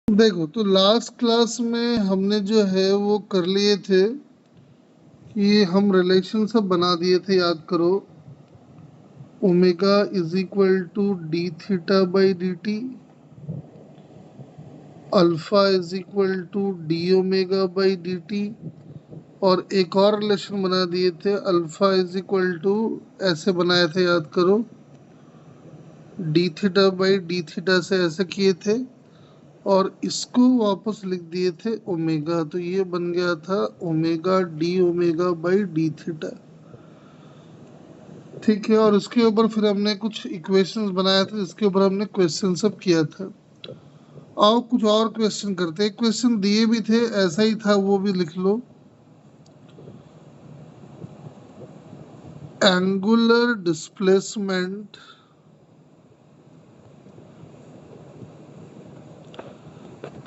देखो, तो last class में हमने जो है वो कर लिए थे कि हम रिलेशन सब बना दिए थे, याद करो। Omega is equal to D theta by D t, alpha is equal to d omega by D t, और एक और रिलेशन बना दिए थे, अल्फा इज इक्वल टू, ऐसे बनाए थे याद करो, D theta by d theta से ऐसे किए थे, और इसको वापस लिख दिए थे ओमेगा। तो ये बन गया था omega D omega by d theta. ठीक है, और उसके ऊपर फिर हमने कुछ इक्वेशंस बनाया था जिसके ऊपर हमने क्वेश्चन सब किया था। आओ कुछ और क्वेश्चन करते हैं। क्वेश्चन दिए भी थे, ऐसा ही था, वो भी लिख लो। Angular displacement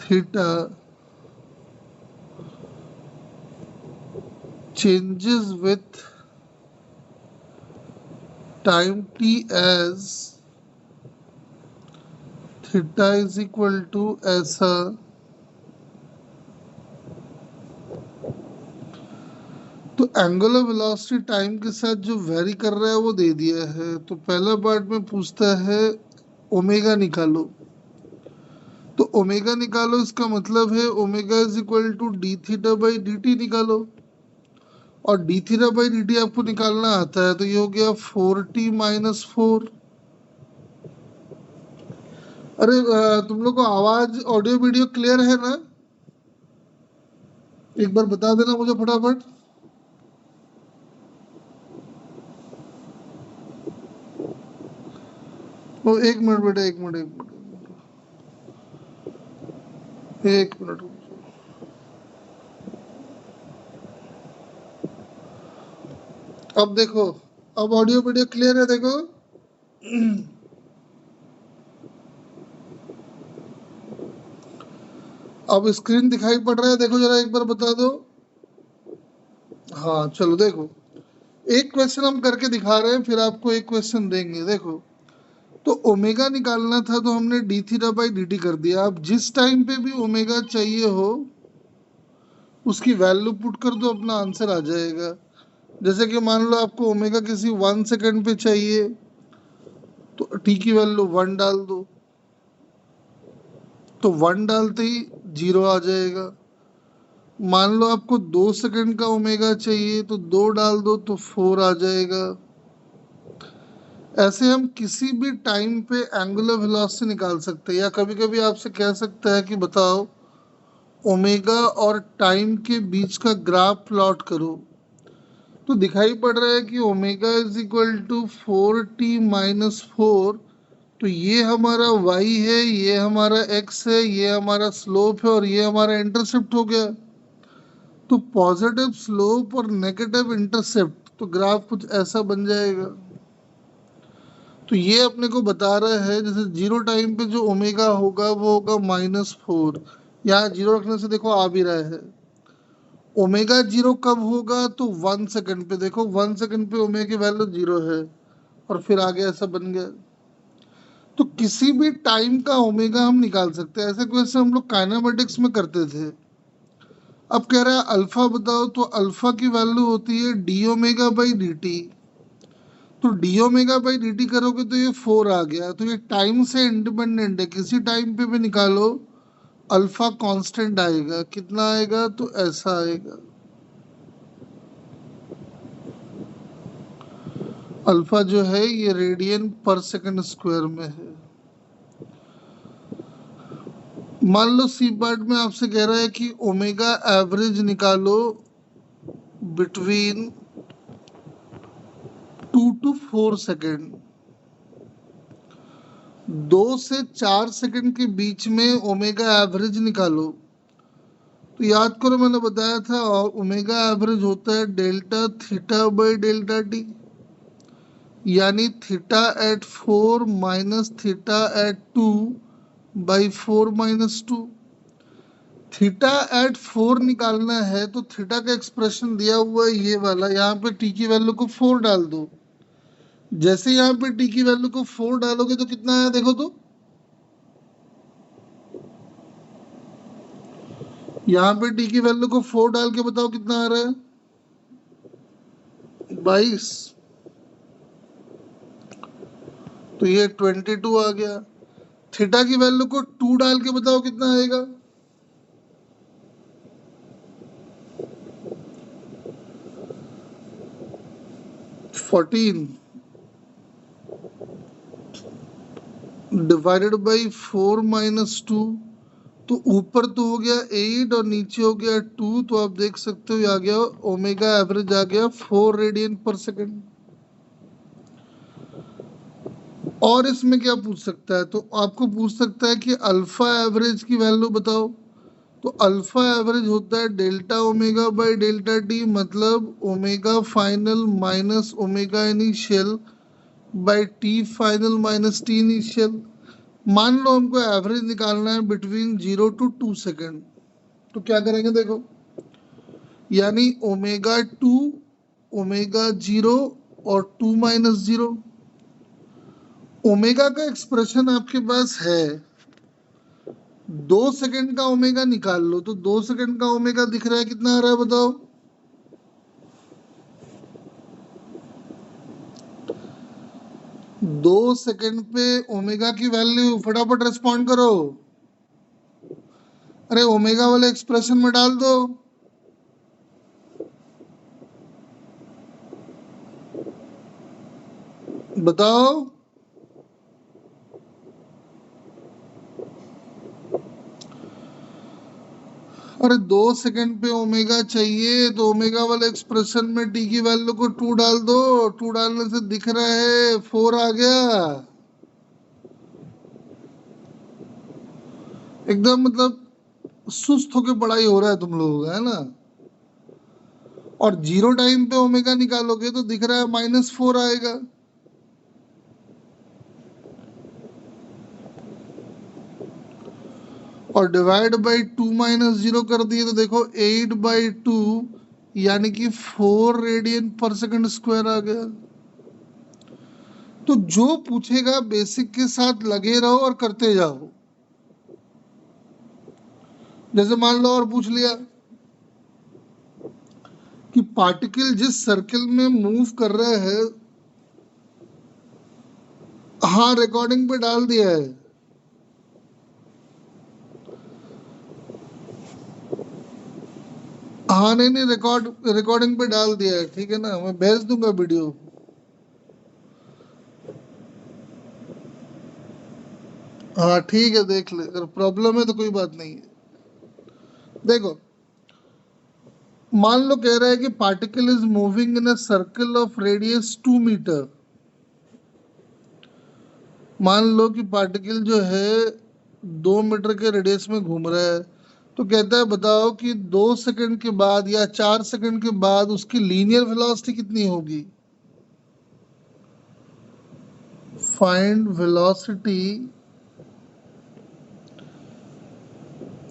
theta changes with time t as theta is equal to ऐसा। तो एंगुलर वेलोसिटी टाइम के साथ जो वेरी कर रहा है वो दे दिया है। तो पहला पार्ट में पूछता है ओमेगा निकालो। तो ओमेगा निकालो, इसका मतलब है omega is equal to D theta by D T निकालो, और D theta by D T आपको निकालना आता है। तो ये हो गया 4t माइनस 4। अरे तुम लोग को आवाज ऑडियो वीडियो क्लियर है ना? एक बार बता देना मुझे फटाफट। ओ एक मिनट बेटा, एक मिनट, एक मिनट, एक मिनट। अब देखो, अब ऑडियो वीडियो क्लियर है, देखो। अब स्क्रीन दिखाई पड़ रहा है, देखो जरा एक बार बता दो। हाँ चलो देखो, एक क्वेश्चन हम करके दिखा रहे हैं, फिर आपको एक क्वेश्चन देंगे। देखो, तो ओमेगा निकालना था तो हमने D theta by D T कर दिया। अब जिस टाइम पे भी ओमेगा चाहिए हो उसकी वैल्यू पुट कर दो, अपना आंसर आ जाएगा। जैसे कि मान लो आपको ओमेगा किसी 1 सेकेंड पे चाहिए तो टी की वैल्यू 1 डाल दो, तो 1 डालते ही 0 आ जाएगा। मान लो आपको 2 सेकंड का ओमेगा चाहिए तो 2 डाल दो तो 4 आ जाएगा। ऐसे हम किसी भी टाइम पे एंगुलर वेलोसिटी निकाल सकते हैं। या कभी कभी आपसे कह सकता है कि बताओ ओमेगा और टाइम के बीच का ग्राफ प्लॉट करो। तो दिखाई पड़ रहा है कि omega is equal to 4t minus 4। तो ये हमारा y है, ये हमारा x है, ये हमारा स्लोप है, और ये हमारा इंटरसेप्ट हो गया। तो पॉजिटिव स्लोप और नेगेटिव इंटरसेप्ट, तो ग्राफ कुछ ऐसा बन जाएगा। तो ये अपने को बता रहा है जैसे जीरो टाइम पे जो ओमेगा होगा वो होगा -4। यहाँ जीरो रखने से देखो आ भी रहा है। ओमेगा जीरो कब होगा? तो 1 सेकंड पे। देखो 1 सेकंड पे ओमेगा की वैल्यू 0 है, और फिर आगे ऐसा बन गया। तो किसी भी टाइम का ओमेगा हम निकाल सकते हैं। ऐसे क्वेश्चन हम लोग काइनेमेटिक्स में करते थे। अब कह रहा है अल्फा बताओ, तो अल्फा की वैल्यू होती है d omega by D t. तो d omega by D t करोगे तो ये 4 आ गया। तो ये टाइम से इंडिपेंडेंट है, किसी टाइम पे भी निकालो अल्फा कांस्टेंट आएगा। कितना आएगा? तो ऐसा आएगा। अल्फा जो है ये रेडियन पर सेकंड स्क्वायर में है। मान लो सी पार्ट में आपसे कह रहा है कि ओमेगा एवरेज निकालो बिटवीन 2 to 4 सेकेंड। 2 से 4 सेकंड के बीच में ओमेगा एवरेज निकालो। तो याद करो मैंने बताया था ओमेगा एवरेज होता है delta theta by delta t, यानी theta at 4 minus theta at 2 by 4 minus 2। Theta at 4 निकालना है तो थीटा का एक्सप्रेशन दिया हुआ है ये वाला, यहाँ पे टी की वैल्यू को 4 डाल दो। जैसे यहाँ पे टी की वैल्यू को 4 डालोगे तो कितना आया देखो तो, यहाँ पे टी की वैल्यू को 4 डाल के बताओ कितना आ रहा है, 22। तो ये 22 आ गया। थीटा की वैल्यू को 2 डाल के बताओ कितना आएगा, 14 डिवाइडेड बाई 4 माइनस 2। तो ऊपर तो हो गया 8 और नीचे हो गया 2, तो आप देख सकते हो ये आ गया ओमेगा एवरेज आ गया 4 रेडियन पर सेकेंड। और इसमें क्या पूछ सकता है, तो आपको पूछ सकता है कि अल्फा एवरेज की वैल्यू बताओ। तो अल्फा एवरेज होता है delta omega by delta t, मतलब omega final minus omega initial by t final minus t initial. मान लो हमको एवरेज निकालना है बिटवीन 0 to 2 सेकेंड, तो क्या करेंगे देखो, यानी ओमेगा 2, ओमेगा 0 और 2 - 0। ओमेगा का एक्सप्रेशन आपके पास है, 2 सेकेंड का ओमेगा निकाल लो। तो 2 सेकेंड का ओमेगा दिख रहा है, कितना आ रहा है बताओ, 2 सेकेंड पे ओमेगा की वैल्यू, फटाफट रिस्पॉन्ड करो। अरे ओमेगा वाले एक्सप्रेशन में डाल दो। बताओ। अरे 2 सेकेंड पे ओमेगा चाहिए, तो ओमेगा वाले एक्सप्रेशन में टी की वैल्यू को 2 डाल दो। 2 डालने से दिख रहा है 4 आ गया। एकदम मतलब सुस्त होके पढ़ाई हो रहा है तुम लोगों का, है ना। और 0 टाइम पे ओमेगा निकालोगे तो दिख रहा है -4 आएगा। और डिवाइड बाई 2 - 0 कर दिए तो देखो 8/2, यानी कि 4 रेडियन पर सेकंड स्क्वायर आ गया। तो जो पूछेगा बेसिक के साथ लगे रहो और करते जाओ। जैसे मान लो और पूछ लिया कि पार्टिकल जिस सर्किल में मूव कर रहा है, हाँ रिकॉर्डिंग पे डाल दिया है। हाँ नहीं नहीं, रिकॉर्डिंग पे डाल दिया है, ठीक है ना, मैं भेज दूंगा वीडियो। हाँ ठीक है, देख ले, अगर प्रॉब्लम है तो कोई बात नहीं है। देखो, मान लो कह रहा है कि particle is moving in a circle of radius 2 metre. मान लो कि पार्टिकल जो है 2 मीटर के रेडियस में घूम रहा है। तो कहता है बताओ कि 2 सेकंड के बाद या 4 सेकंड के बाद उसकी लीनियर वेलोसिटी कितनी होगी। Find velocity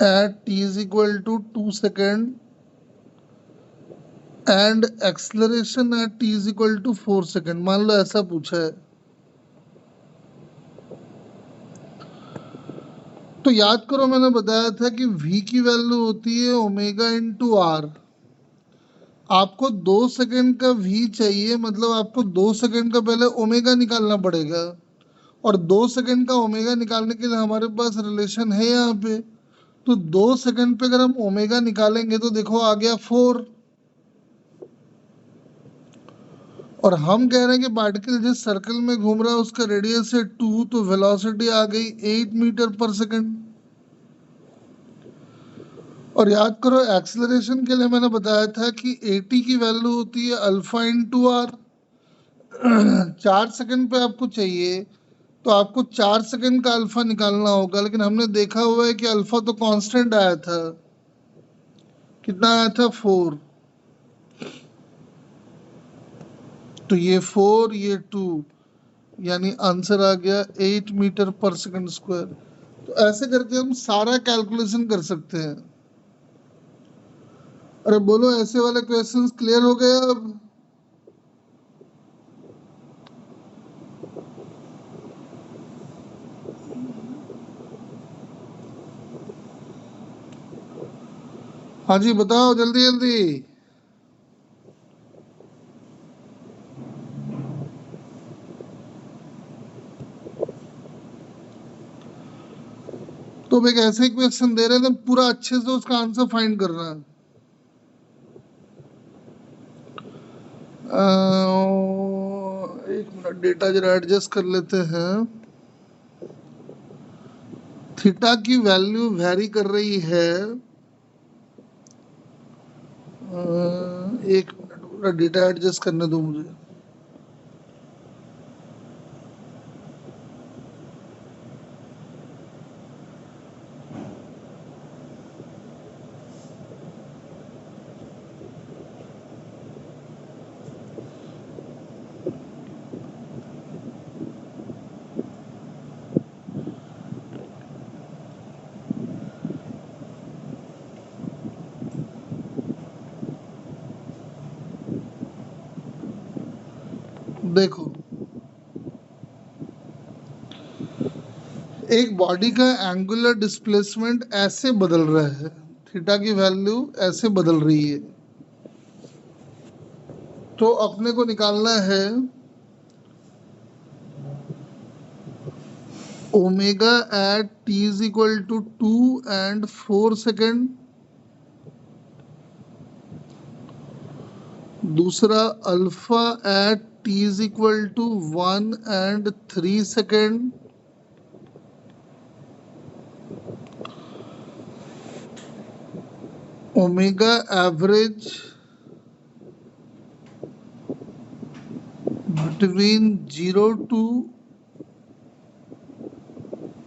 at t is equal to 2 second and acceleration at t is equal to 4 second। मान लो ऐसा पूछा है, तो याद करो मैंने बताया था कि v की वैल्यू होती है ओमेगा इंटू आर। आपको 2 सेकंड का v चाहिए, मतलब आपको 2 सेकंड का पहले ओमेगा निकालना पड़ेगा। और 2 सेकंड का ओमेगा निकालने के लिए हमारे पास रिलेशन है यहाँ पे। तो 2 सेकंड पे अगर हम ओमेगा निकालेंगे तो देखो आ गया 4। और हम कह रहे हैं कि पार्टिकल जिस सर्कल में घूम रहा है उसका रेडियस है 2, तो वेलोसिटी आ गई 8 मीटर पर सेकंड। और याद करो एक्सेलरेशन के लिए मैंने बताया था कि एटी की वैल्यू होती है अल्फा इंटू आर। 4 सेकंड पे आपको चाहिए तो आपको 4 सेकंड का अल्फा निकालना होगा, लेकिन हमने देखा हुआ है कि अल्फा तो कांस्टेंट आया था। कितना आया था, 4। तो ये 4 ये 2, यानी आंसर आ गया 8 मीटर पर सेकंड स्क्वायर। तो ऐसे करके हम सारा कैलकुलेशन कर सकते हैं। अरे बोलो, ऐसे वाले क्वेश्चंस क्लियर हो गए अब। हाँ जी बताओ जल्दी जल्दी। तो अब एक ऐसे क्वेश्चन दे रहे हैं तो पूरा अच्छे से उसका आंसर फाइंड करना है। एक मिनट डेटा जरा एडजस्ट कर लेते हैं। थीटा की वैल्यू वेरी कर रही है। एक मिनट पूरा डेटा एडजस्ट करने दो मुझे। देखो एक बॉडी का एंगुलर डिस्प्लेसमेंट ऐसे बदल रहा है, थीटा की वैल्यू ऐसे बदल रही है। तो अपने को निकालना है omega at T is equal to 2 and 4 second, दूसरा alpha at T is equal to 1 and 3 second, omega average between 0 to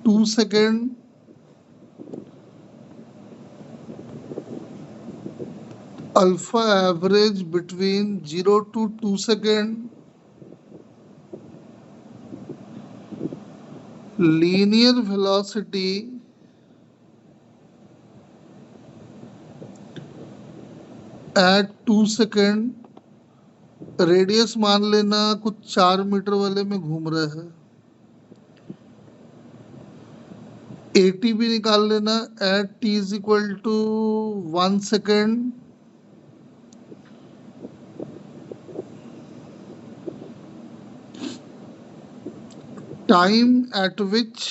2 second, alpha average between 0 to 2 second, linear velocity at 2 second, radius मान लेना कुछ 4 metre वाले में घूम रहा है, eighty भी निकाल लेना at T is equal to 1 second, time at which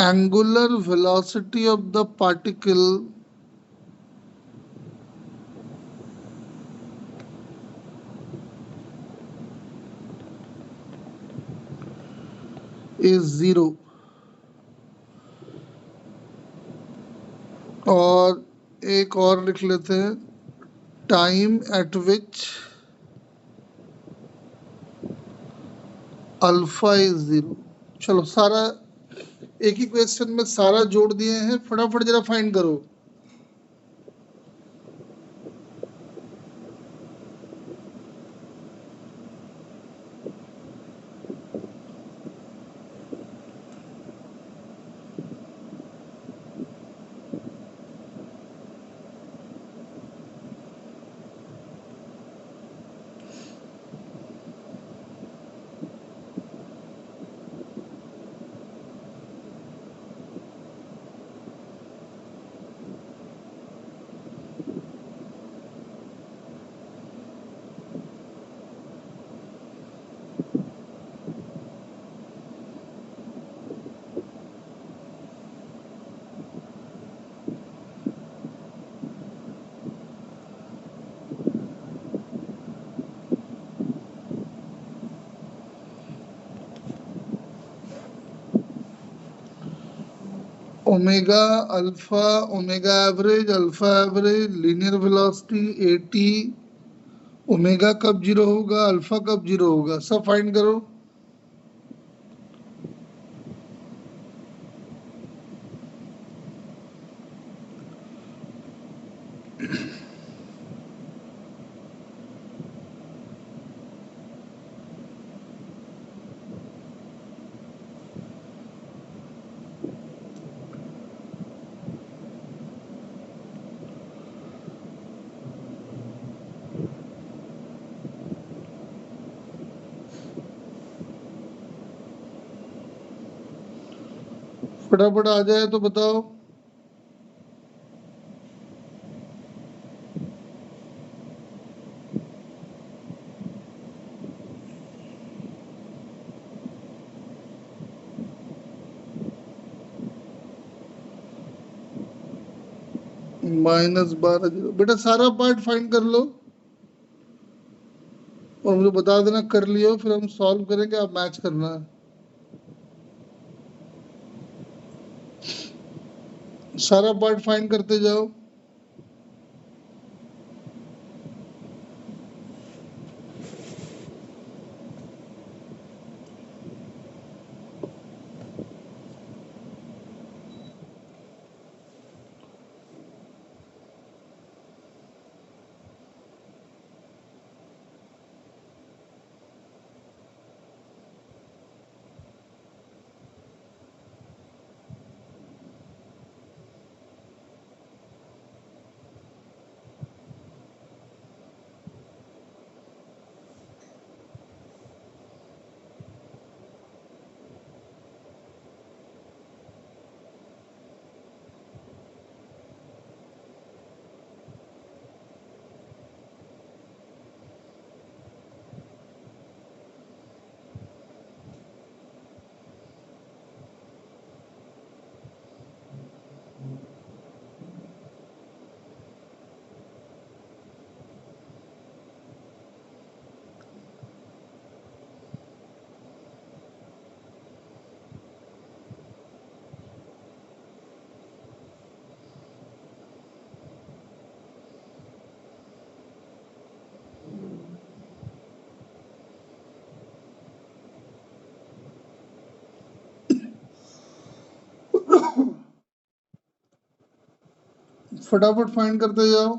angular velocity of the particle is 0। और एक और लिख लेते हैं time at which alpha is 0। चलो सारा एक ही क्वेश्चन में सारा जोड़ दिए हैं, फटाफट जरा फाइंड करो। Omega alpha average linear velocity eighty, omega कब जीरो होगा, अल्फा कब जीरो होगा, सब फाइंड करो। फटाफट आ जाए तो बताओ। -12 बेटा सारा पार्ट फाइंड कर लो और मुझे बता देना कर लियो, फिर हम सॉल्व करेंगे, आप मैच करना है। सारा पार्ट फाइंड करते जाओ। फटाफट फाइंड करते जाओ।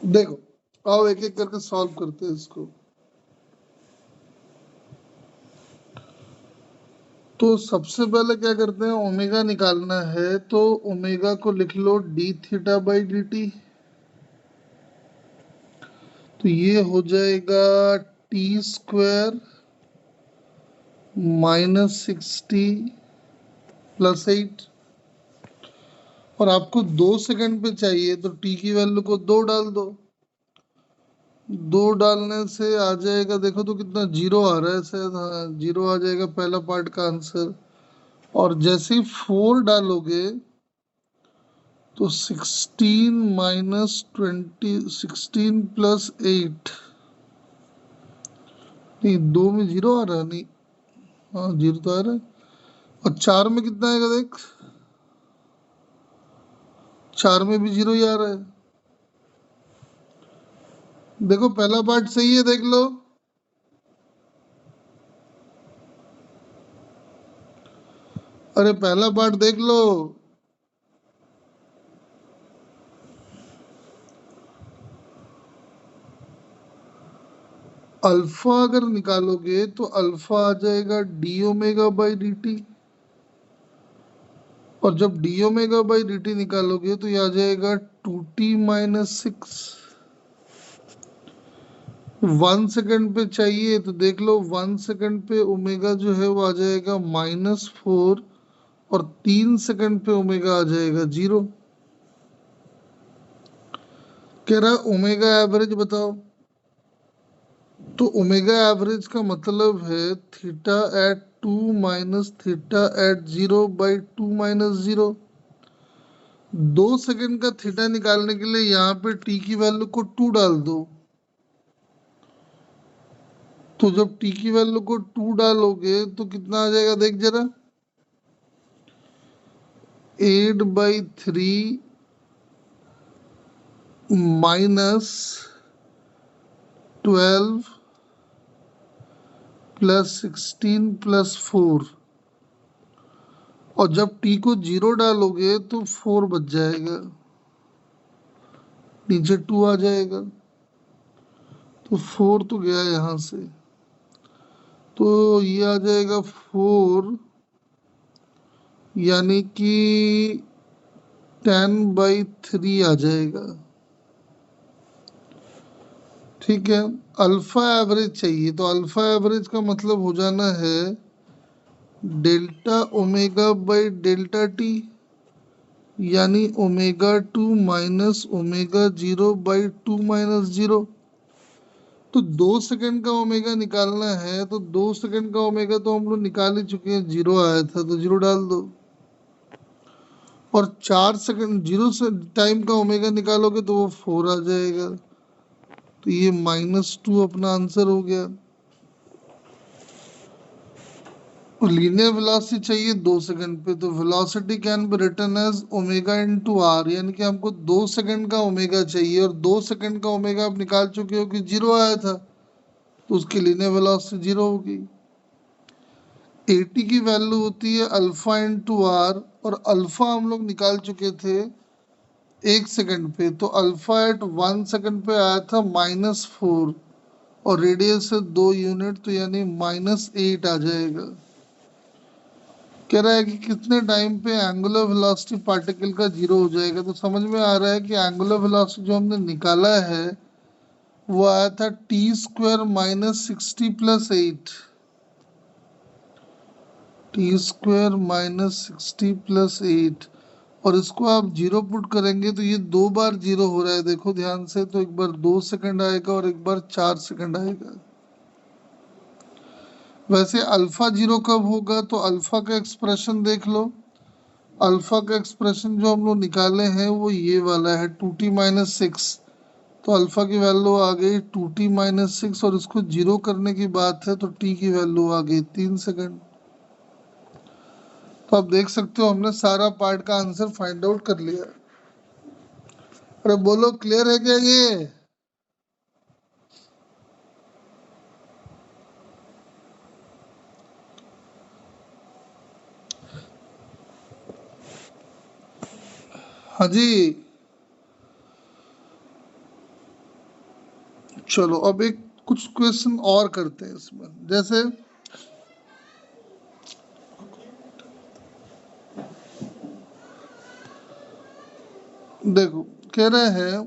देखो, आओ एक एक करके सॉल्व करते हैं इसको। तो सबसे पहले क्या करते हैं, ओमेगा निकालना है तो ओमेगा को लिख लो d theta by D t. तो ये हो जाएगा टी स्क्वायर -60 +8। और आपको 2 सेकंड पे चाहिए तो टी की वैल्यू को 2 डाल दो। 2 डालने से आ जाएगा, देखो तो कितना, 0 आ रहा है शायद, हाँ 0 आ जाएगा पहला पार्ट का आंसर। और जैसे ही 4 डालोगे तो 16 -20, 16 +8, नहीं 2 में 0 आ रहा है, नहीं, हाँ 0 तो आ रहा है। और 4 में कितना आएगा देख, 4 में भी 0 ही आ रहा है। देखो पहला पार्ट सही है, देख लो। अरे पहला पार्ट देख लो। अल्फा अगर निकालोगे तो अल्फा आ जाएगा D omega by D t. और जब D omega by D T निकालोगे तो ये आ जाएगा 2t-6। 1 सेकंड पे चाहिए तो देख लो, 1 सेकंड पे ओमेगा जो है वो आ जाएगा -4। और 3 सेकंड पे ओमेगा आ जाएगा 0। कह रहा ओमेगा एवरेज बताओ। तो ओमेगा एवरेज का मतलब है theta at 2 minus theta at 0/2 - 0। 2 second का थीटा निकालने के लिए यहाँ पे टी की वैल्यू को 2 डाल दो। तो जब टी की वैल्यू को 2 डालोगे तो कितना आ जाएगा देख जरा, 8/3 -12 +16 +4। और जब टी को 0 डालोगे तो 4 बच जाएगा, नीचे 2 आ जाएगा। तो 4 तो गया यहाँ से, तो ये आ जाएगा 4, यानी कि 10/3 आ जाएगा। ठीक है, अल्फा एवरेज चाहिए तो अल्फा एवरेज का मतलब हो जाना है delta omega by delta t, यानी ओमेगा 2 माइनस ओमेगा 0/2 - 0। तो 2 सेकंड का ओमेगा निकालना है तो 2 सेकंड का ओमेगा तो हम लोग निकाल ही चुके हैं, 0 आया था तो 0 डाल दो। और 4 सेकंड 0 से टाइम का ओमेगा निकालोगे तो वो 4 आ जाएगा। तो ये -2 अपना आंसर हो गया। लीनियर वेलोसिटी चाहिए 2 सेकंड पे तो velocity can be written as omega into R, यानी कि हमको 2 सेकंड का ओमेगा चाहिए और 2 सेकंड का ओमेगा आप निकाल चुके हो कि 0 आया था, तो उसकी लीनियर वेलोसिटी 0 होगी। एटी की वैल्यू होती है अल्फा इंटू आर, और अल्फा हम लोग निकाल चुके थे 1 सेकंड पे, तो अल्फा एट 1 सेकंड पे आया था -4। और रेडियस से 2 यूनिट, तो यानी -8 आ जाएगा। कह रहा है कि कितने टाइम पे एंगुलर वेलोसिटी पार्टिकल का 0 हो जाएगा। तो समझ में आ रहा है कि एंगुलर वेलोसिटी जो हमने निकाला है वो आया था t² -60 + 8। t² -60 + 8। और इसको आप 0 पुट करेंगे तो ये 2 बार 0 हो रहा है, देखो ध्यान से। तो एक बार 2 सेकंड आएगा और एक बार 4 सेकंड आएगा। वैसे अल्फा 0 कब होगा, तो अल्फा का एक्सप्रेशन देख लो। अल्फा का एक्सप्रेशन जो हम लोग निकाले हैं वो ये वाला है 2t-6। तो अल्फा की वैल्यू आ गई 2t-6, और इसको 0 करने की बात है तो t की वैल्यू आ गई 3 सेकंड। तो आप देख सकते हो हमने सारा पार्ट का आंसर फाइंड आउट कर लिया। अरे बोलो, क्लियर है क्या ये? हाँ जी। चलो अब एक कुछ क्वेश्चन और करते हैं इसमें। जैसे देखो, कह रहे हैं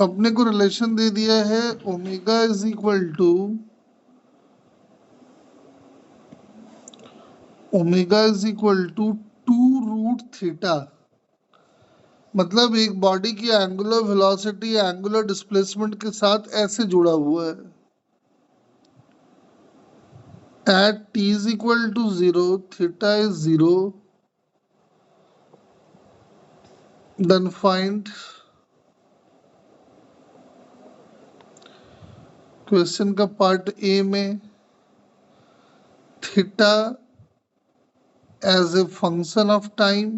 अपने को रिलेशन दे दिया है omega is equal to two root theta. मतलब एक बॉडी की एंगुलर वेलोसिटी एंगुलर डिस्प्लेसमेंट के साथ ऐसे जुड़ा हुआ है। At t is equal to 0, theta is 0, then find question का पार्ट ए में theta as a function of time,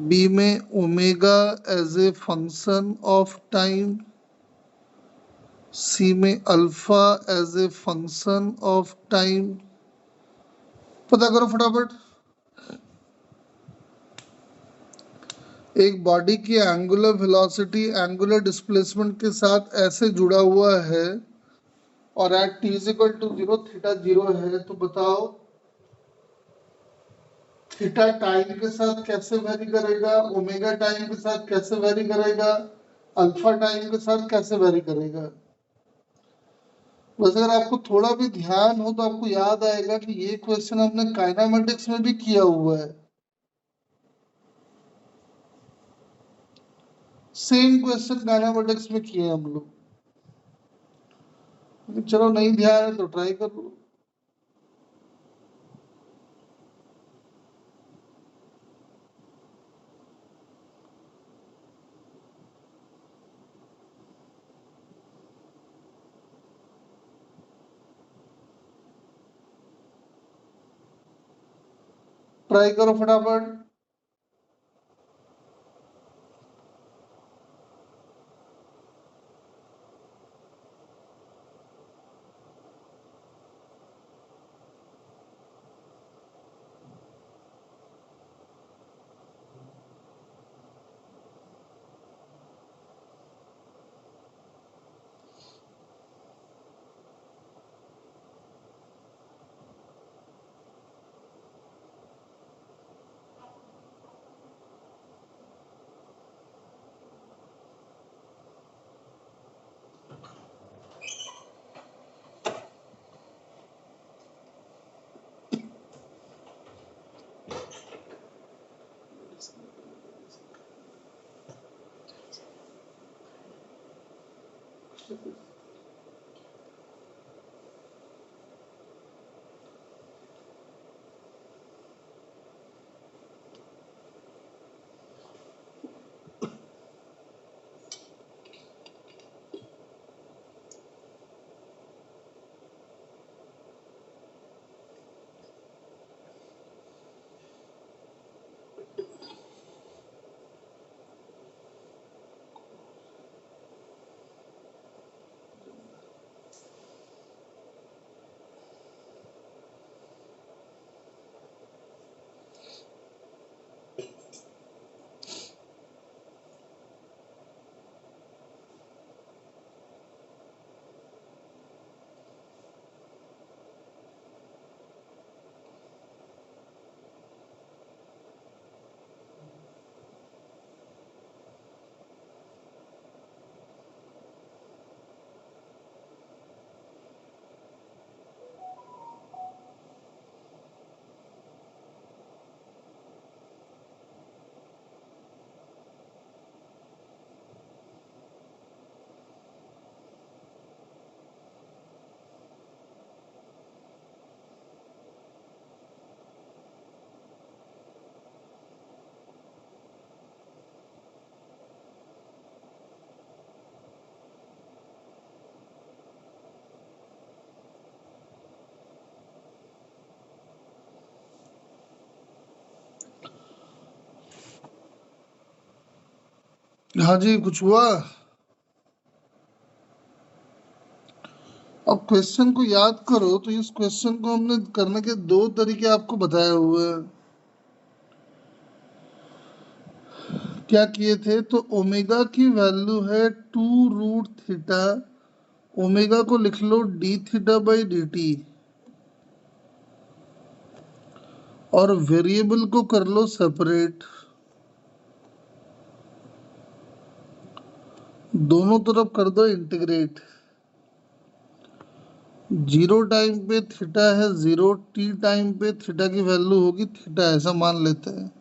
B में omega as a function of time, C में alpha as a function of time. पता करो फटाफट। एक body की angular velocity angular displacement के साथ ऐसे जुड़ा हुआ है और at t is equal to 0 theta 0 है, तो बताओ थीटा टाइम के साथ कैसे वेरी करेगा, ओमेगा टाइम के साथ कैसे वेरी करेगा, अल्फा टाइम के साथ कैसे वेरी करेगा। बस अगर आपको थोड़ा भी ध्यान हो तो आपको याद आएगा कि ये क्वेश्चन हमने काइनेमेटिक्स में भी किया हुआ है। सेम क्वेश्चन काइनेमेटिक्स में किए हम लोग। चलो नहीं ध्यान है तो ट्राई कर लो। ट्राई करो फटाफट। हाँ जी, कुछ हुआ? अब क्वेश्चन को याद करो। तो इस क्वेश्चन को हमने करने के दो तरीके आपको बताए हुए हैं। क्या किए थे, तो ओमेगा की वैल्यू है 2√थीटा, ओमेगा को लिख लो d theta by D t, और वेरिएबल को कर लो सेपरेट, दोनों तरफ कर दो इंटीग्रेट। 0 टाइम पे थीटा है 0, टी टाइम पे थीटा की वैल्यू होगी थीटा, ऐसा मान लेते हैं।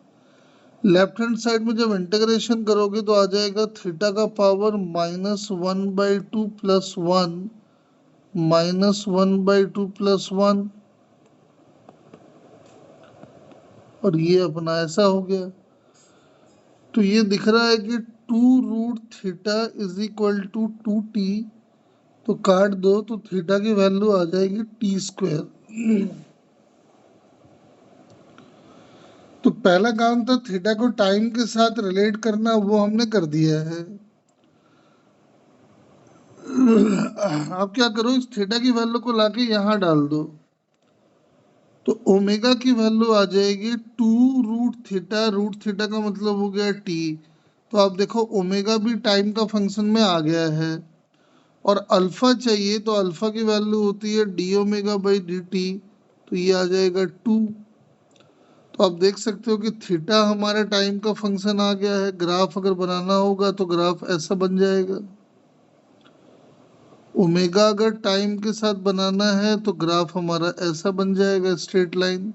लेफ्ट हैंड साइड में जब इंटीग्रेशन करोगे तो आ जाएगा थीटा का पावर -1/2 प्लस 1 -1/2 प्लस 1, और ये अपना ऐसा हो गया। तो ये दिख रहा है कि 2√थीटा इज इक्वल टू 2t, तो काट दो तो थीटा की वैल्यू आ जाएगी t²। तो पहला काम था थीटा को टाइम के साथ रिलेट करना, वो हमने कर दिया है। अब क्या करो, इस थीटा की वैल्यू को लाके यहाँ डाल दो, तो ओमेगा की वैल्यू आ जाएगी 2√थीटा, रूट थीटा का मतलब हो गया टी। तो आप देखो ओमेगा भी टाइम का फंक्शन में आ गया है, और अल्फा चाहिए तो अल्फा की वैल्यू होती है d omega by D t, तो ये आ जाएगा 2। तो आप देख सकते हो कि थीटा हमारा टाइम का फंक्शन आ गया है। ग्राफ अगर बनाना होगा तो ग्राफ ऐसा बन जाएगा। ओमेगा अगर टाइम के साथ बनाना है तो ग्राफ हमारा ऐसा बन जाएगा, स्ट्रेट लाइन,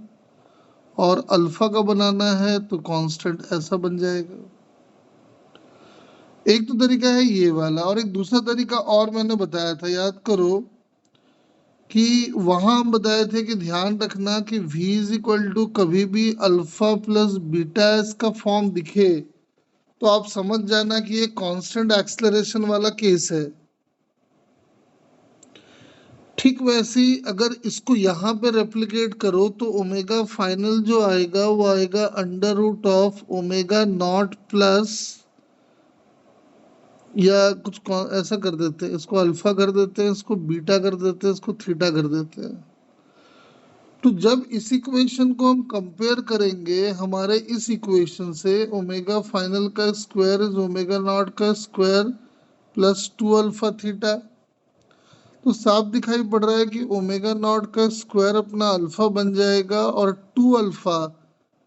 और अल्फा का बनाना है तो कांस्टेंट ऐसा बन जाएगा। एक तो तरीका है ये वाला, और एक दूसरा तरीका और मैंने बताया था, याद करो कि वहां हम बताए थे कि ध्यान रखना कि v इज इक्वल टू कभी भी अल्फा प्लस बीटा एस का फॉर्म दिखे तो आप समझ जाना कि ये कांस्टेंट एक्सेलरेशन वाला केस है। ठीक वैसे ही अगर इसको यहाँ पे रेप्लिकेट करो तो ओमेगा फाइनल जो आएगा वो आएगा under root of omega not plus, या कुछ ऐसा कर देते हैं, इसको अल्फा कर देते हैं, इसको बीटा कर देते हैं, इसको थीटा कर देते हैं। तो जब इस इक्वेशन को हम कंपेयर करेंगे हमारे इस इक्वेशन से, ओमेगा फाइनल का स्क्वायर इज ओमेगा नॉट का स्क्वायर प्लस 2 अल्फा थीटा, तो साफ दिखाई पड़ रहा है कि ओमेगा नॉट का स्क्वायर अपना अल्फा बन जाएगा, और 2 अल्फा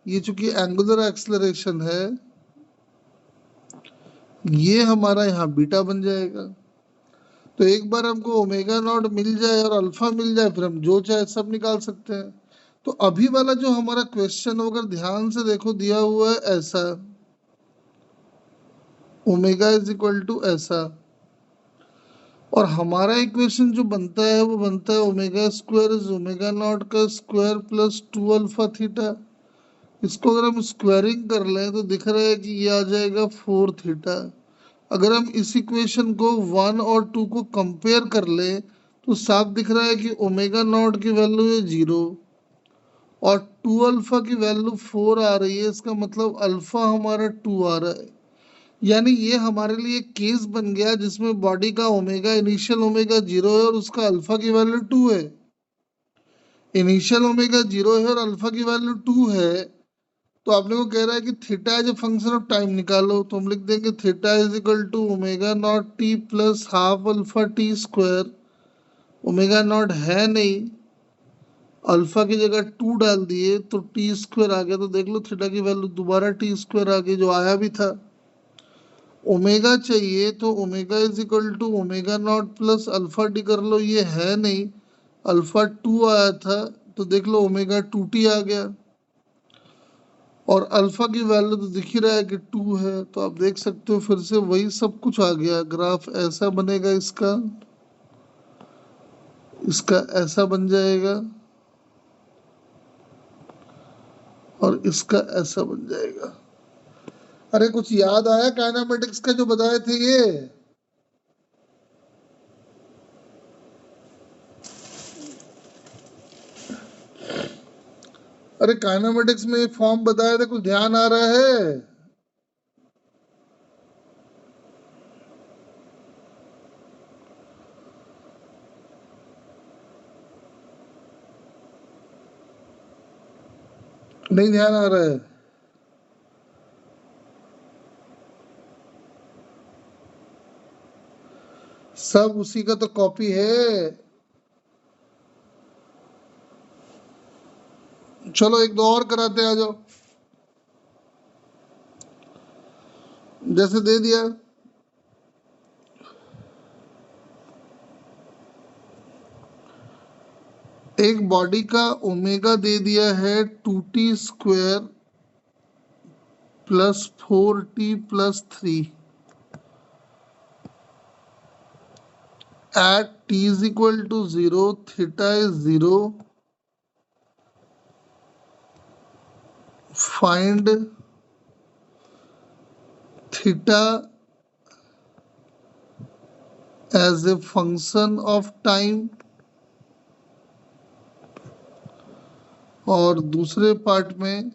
ये चूंकि एंगुलर एक्सेलरेशन है ये हमारा यहाँ बीटा बन जाएगा। तो एक बार हमको ओमेगा नॉट मिल जाए और अल्फा मिल जाए फिर हम जो चाहे सब निकाल सकते हैं। तो अभी वाला जो हमारा क्वेश्चन अगर ध्यान से देखो दिया हुआ है ऐसा, ओमेगा इज इक्वल टू ऐसा, और हमारा इक्वेशन जो बनता है वो बनता है omega square is omega naught का स्क्वायर प्लस 2 अल्फा थीटा। इसको अगर हम स्क्वायरिंग कर लें तो दिख रहा है कि ये आ जाएगा 4 थीटा। अगर हम इस इक्वेशन को 1 और 2 को कंपेयर कर ले तो साफ दिख रहा है कि ओमेगा नॉट की वैल्यू है 0 और 2 अल्फा की वैल्यू 4 आ रही है, इसका मतलब अल्फा हमारा 2 आ रहा है। यानी ये हमारे लिए केस बन गया जिसमें बॉडी का ओमेगा इनिशियल ओमेगा 0 है और उसका अल्फा की वैल्यू 2 है। इनिशियल ओमेगा 0 है और अल्फा की वैल्यू 2 है, तो आपने को कह रहा है कि theta as a function of time निकालो, तो हम लिख देंगे theta is equal to omega not T plus half alpha T square. Omega not है नहीं, अल्फा की जगह 2 डाल दिए तो टी स्क्वायर आ गया, तो देख लो थीटा की वैल्यू दोबारा टी स्क्वायर आ गई जो आया भी था। ओमेगा चाहिए तो omega is equal to omega not plus alpha T कर लो, ये है नहीं, अल्फा 2 आया था तो देख लो ओमेगा 2t आ गया, और अल्फा की वैल्यू तो दिख ही रहा है कि 2 है। तो आप देख सकते हो फिर से वही सब कुछ आ गया, ग्राफ ऐसा बनेगा, इसका इसका ऐसा बन जाएगा और इसका ऐसा बन जाएगा। अरे कुछ याद आया काइनेमेटिक्स का जो बताए थे ये? अरे काइनेमेटिक्स में ये फॉर्म बताए थे, कुछ ध्यान आ रहा है? नहीं ध्यान आ रहा है? सब उसी का तो कॉपी है। चलो एक दो और कराते, आ जाओ। जैसे दे दिया, एक बॉडी का ओमेगा दे दिया है 2t² plus 4t plus 3 at t is equal to 0, theta is 0, find theta as a function of time। और दूसरे पार्ट में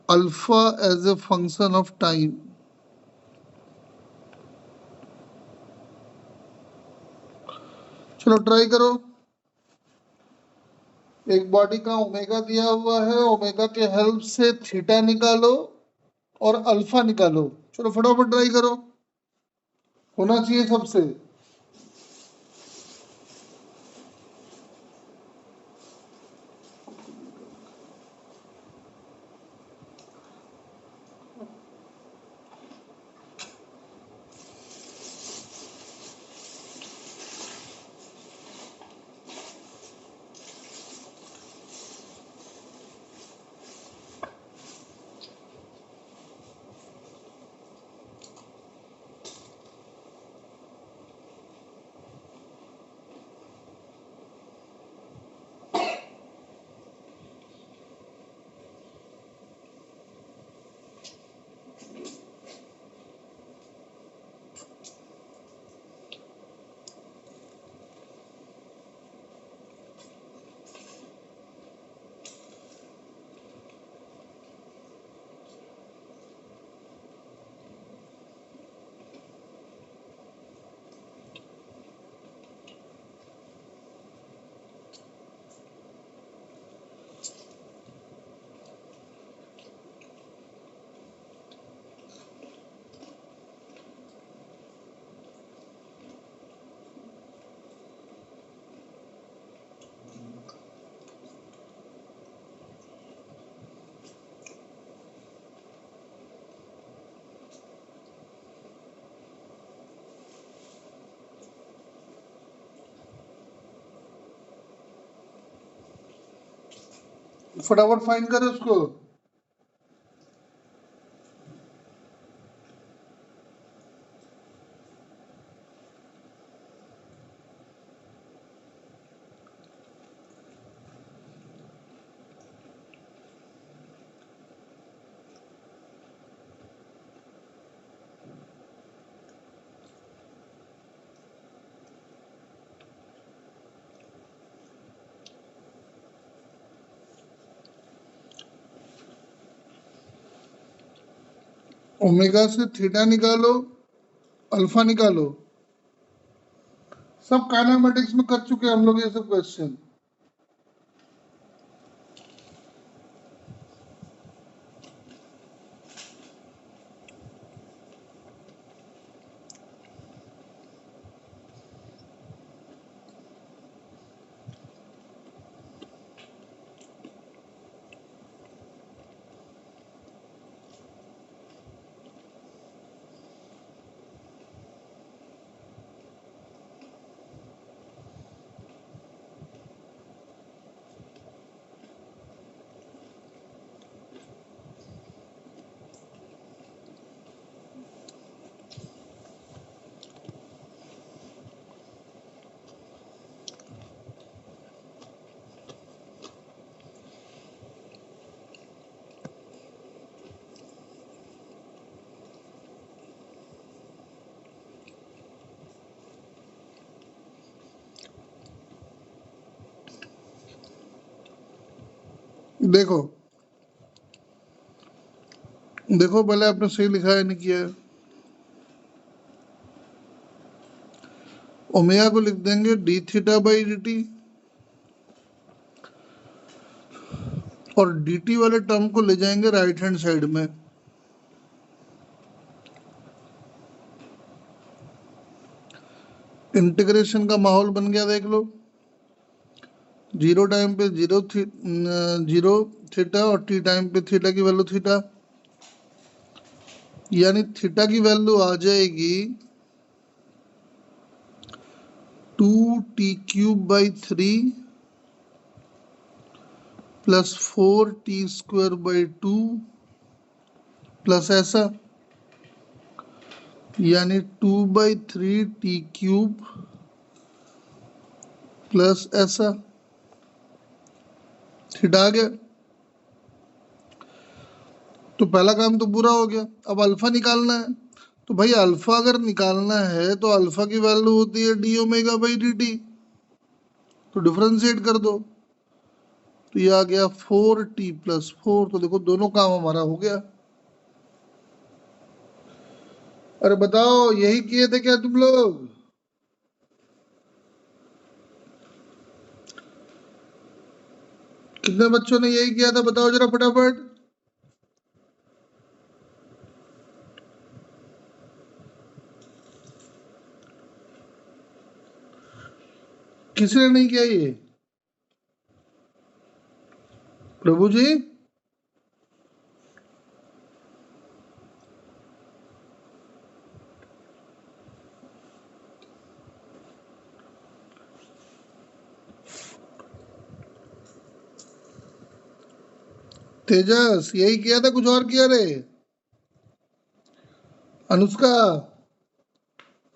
alpha as a function of time. चलो ट्राई करो। एक बॉडी का ओमेगा दिया हुआ है, ओमेगा के हेल्प से थीटा निकालो और अल्फा निकालो। चलो फटाफट ट्राई करो, होना चाहिए सबसे। फटाफट फाइंड करो उसको। ओमेगा से थीटा निकालो, अल्फा निकालो। सब काइनेमेटिक्स में कर चुके हैं हम लोग ये सब क्वेश्चन। देखो देखो पहले आपने सही लिखा है नहीं किया है। ओमेगा को लिख देंगे D theta by D t, और डी टी वाले टर्म को ले जाएंगे राइट हैंड साइड में। इंटीग्रेशन का माहौल बन गया, देख लो। जीरो टाइम पे जीरो थीटा और टी टाइम पे थीटा की वैल्यू थीटा, यानी थीटा की वैल्यू आ जाएगी 2t³/3 प्लस 4t²/2 प्लस ऐसा, यानी 2/3t³ प्लस ऐसा, थीटा आ गया। तो पहला काम तो पूरा हो गया। अब अल्फा निकालना है, तो भाई अल्फा अगर निकालना है तो अल्फा की वैल्यू होती है d⍵/dt, तो डिफरेंशिएट कर दो, तो ये आ गया 4t+4। तो देखो दोनों काम हमारा हो गया। अरे बताओ, यही किए थे क्या तुम लोग? कितने बच्चों ने यही किया था, बताओ जरा फटाफट। किसी ने नहीं किया ये? प्रभु जी, तेजस, यही किया था, कुछ और किया रे? अनुष्का,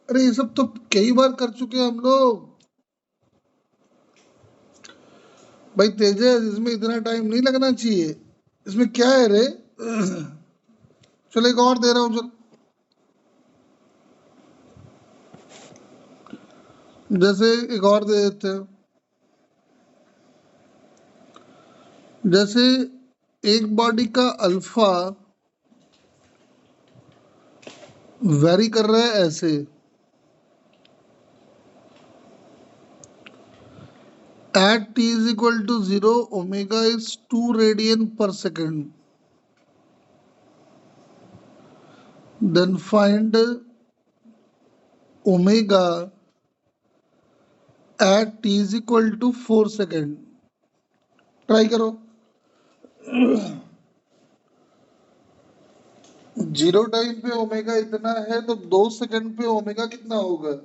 अरे ये सब तो कई बार कर चुके हैं हम लोग। भाई तेजस, इसमें इतना टाइम नहीं लगना चाहिए। इसमें क्या है रे? चलो एक और दे रहा हूँ, चल। जैसे एक और दे देते हैं। जैसे एक बॉडी का अल्फा वेरी कर रहा है ऐसे, at t=0 omega is 2 radian per second, then find omega at t=4 second. Try करो। जीरो टाइम पे ओमेगा इतना है, तो 2 सेकंड पे ओमेगा कितना होगा?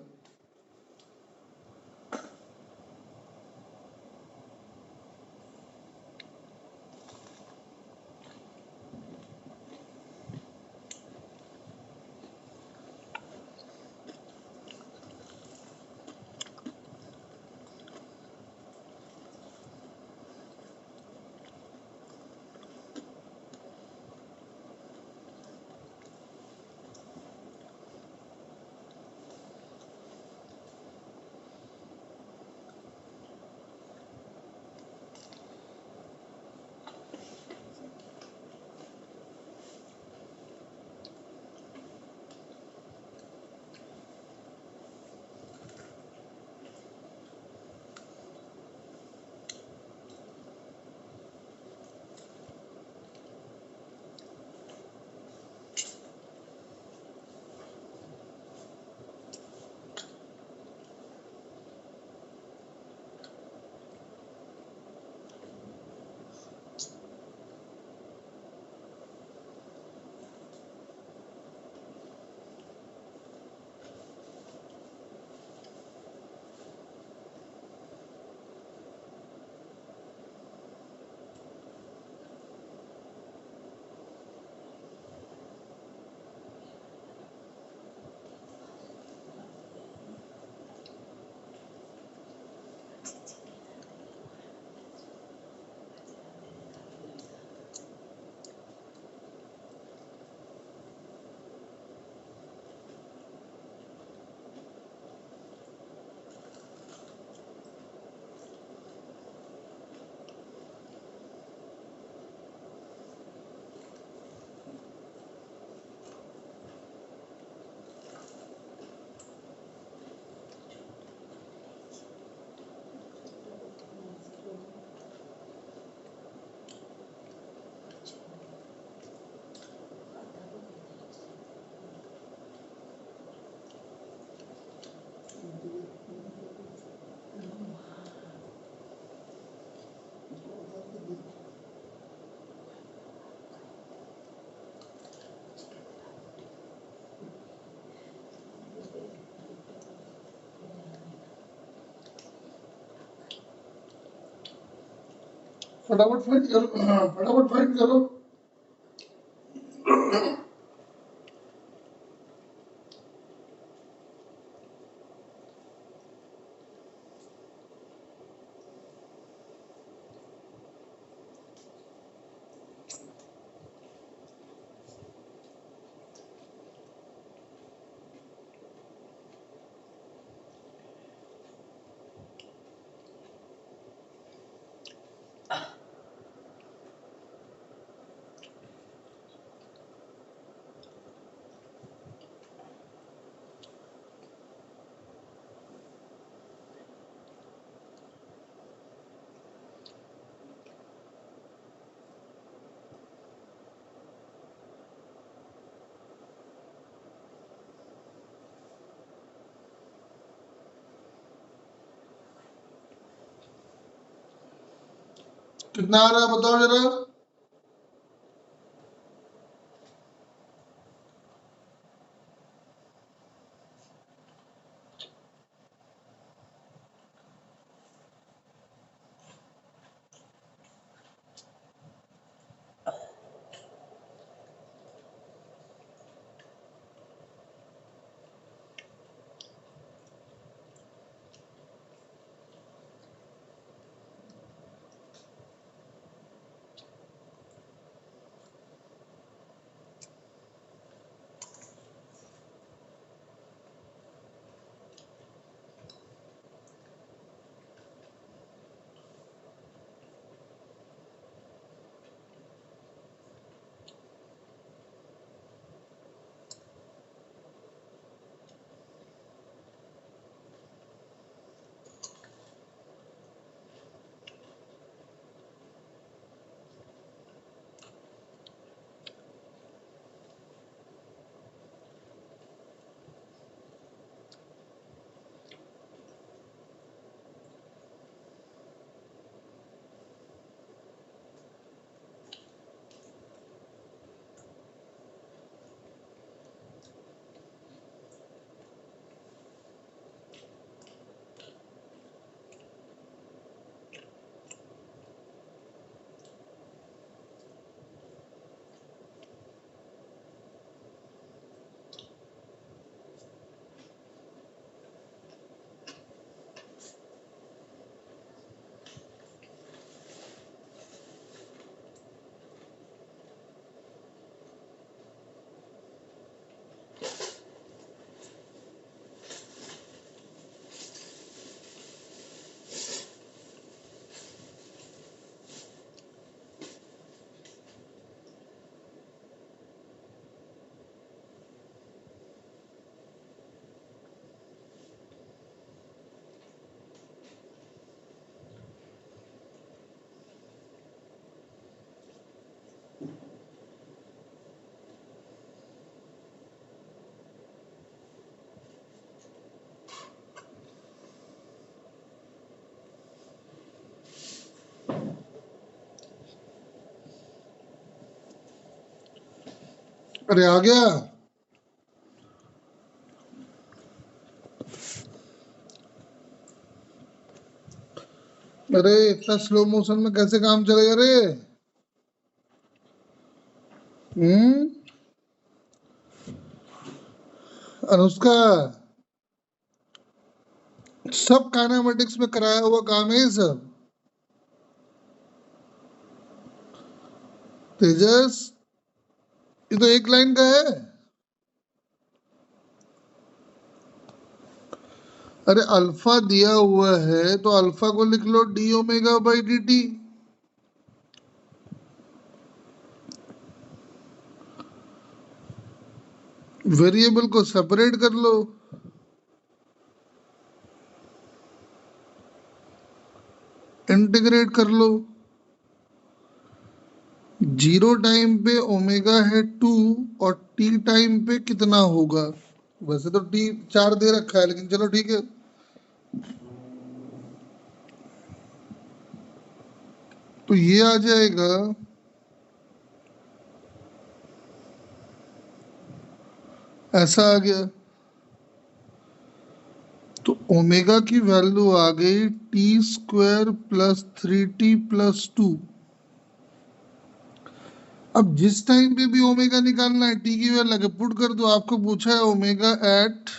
फटाफट फाइंड करो, हाँ फटाफट फाइंड करो। कितना आ रहा है बताओ जरा। अरे आ गया। अरे इतना स्लो मोशन में कैसे काम चलेगा रे। हम्म। अनुष्का, सब काइनेमेटिक्स में कराया हुआ काम है ये सब। तेजस, ये तो एक लाइन का है। अरे अल्फा दिया हुआ है तो अल्फा को लिख लो d omega by D t. Variable को सेपरेट कर लो, इंटीग्रेट कर लो। जीरो टाइम पे ओमेगा है 2 और टी टाइम पे कितना होगा। वैसे तो टी 4 दे रखा है लेकिन चलो ठीक है। तो ये आ जाएगा, ऐसा आ गया। तो ओमेगा की वैल्यू आ गई T square plus 3t plus 2। अब जिस टाइम पे भी ओमेगा निकालना है, टी की वैल्यू लगे पुट कर दो। आपको पूछा है omega at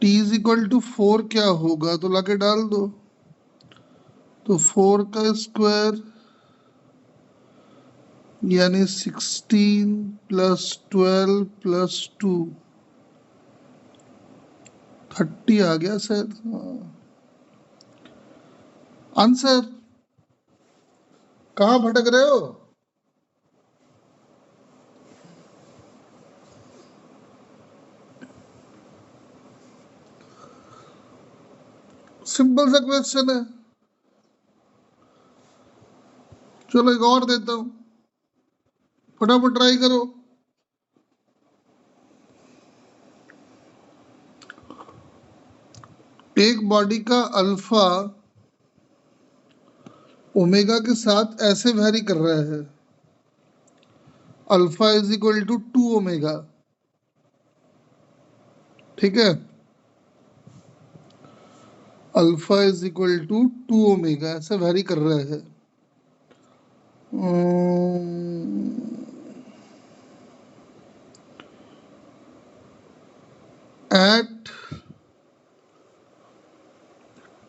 T is equal to 4 क्या होगा, तो लाके डाल दो। तो 4 का स्क्वायर यानी 16 प्लस 12 प्लस 2 30 आ गया शायद। आंसर। कहाँ भटक रहे हो? सिंपल सा क्वेश्चन है। चलो एक और देता हूं, फटाफट ट्राई करो। एक बॉडी का अल्फा ओमेगा के साथ ऐसे वैरी कर रहा है, alpha is equal to 2 omega, ठीक है। Alpha is equal to 2 omega ऐसे वैरी कर रहा है। At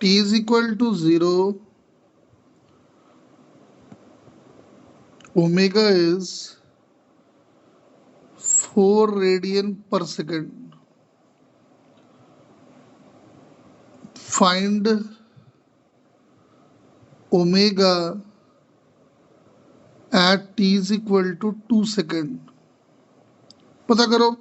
T is equal to 0 omega is 4 radian per second. Find omega at T is equal to 2 second. पता करो।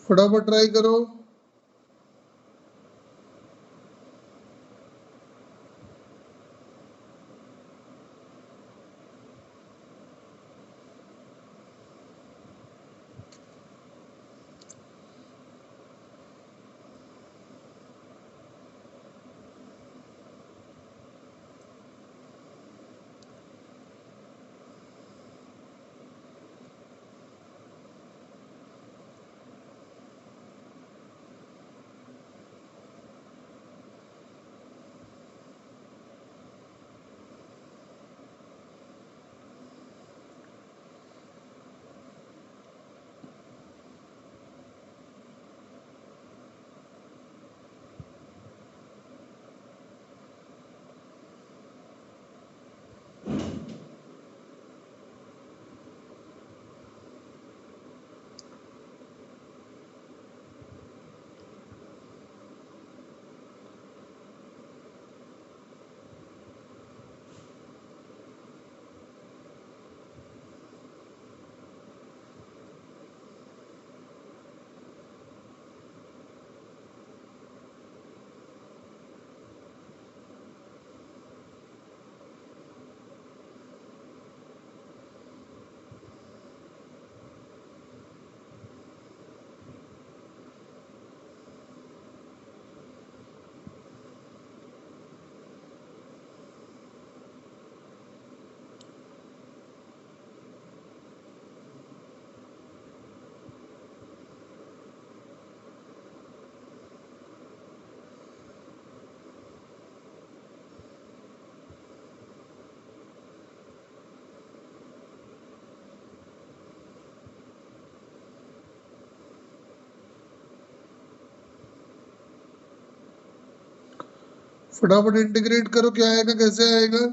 फटाफट ट्राई करो। फटाफट इंटीग्रेट करो, क्या आएगा, कैसे आएगा?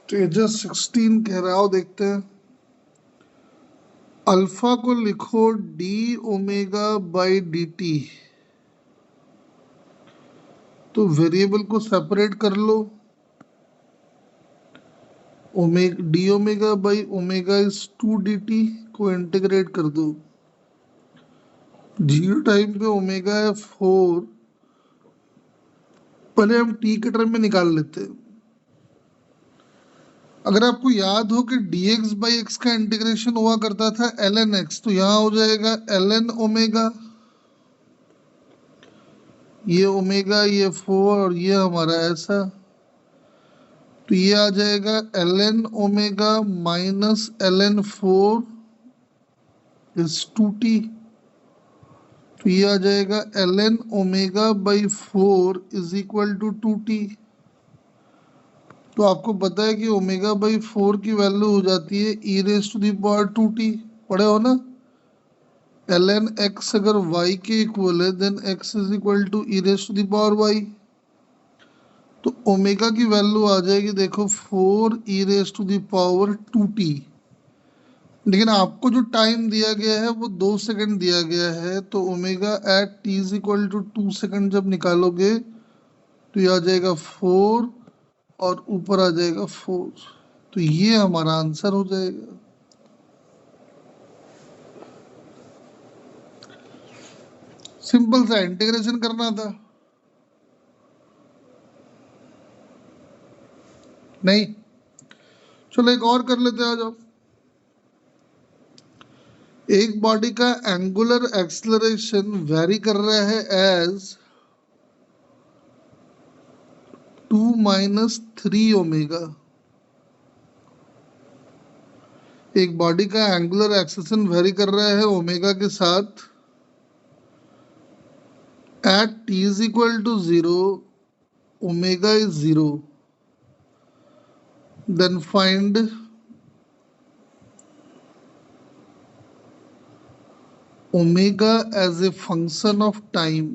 तेजस 16 कह रहा हो, देखते हैं। अल्फा को लिखो d omega by D t, तो वेरिएबल को सेपरेट कर लो। D omega by omega is 2 dt को इंटीग्रेट कर दो। जीरो टाइम पे ओमेगा है 4, पहले हम टी के टर्म में निकाल लेते हैं। अगर आपको याद हो कि dx बाई एक्स का इंटीग्रेशन हुआ करता था ln x, तो यहाँ हो जाएगा ln ओमेगा, ये ओमेगा, ये 4 और ये हमारा ऐसा, तो ये आ जाएगा ln omega minus ln 4 is 2t, तो ये आ जाएगा ln omega by 4 is equal to 2t। तो आपको पता है कि ओमेगा बाई 4 की वैल्यू हो जाती है e raise to the power 2t, पढ़े हो ना? ln x अगर y के इक्वल है then x is equal to e raise to the power y, तो ओमेगा की वैल्यू आ जाएगी, देखो 4 e raise to the power 2t। लेकिन आपको जो टाइम दिया गया है वो 2 सेकंड दिया गया है, तो omega at T is equal to 2 second जब निकालोगे तो ये आ जाएगा 4 और ऊपर आ जाएगा 4, तो ये हमारा आंसर हो जाएगा। सिंपल सा इंटीग्रेशन करना था, नहीं? चलो एक और कर लेते हैं, आ जाओ। एक बॉडी का एंगुलर एक्सलरेशन वेरी कर रहा है एज 2 माइनस 3 ओमेगा। एक बॉडी का एंगुलर एक्सेलेरेशन वेरी कर रहा है ओमेगा के साथ at t is equal to 0, omega is 0, then find omega as a function of time.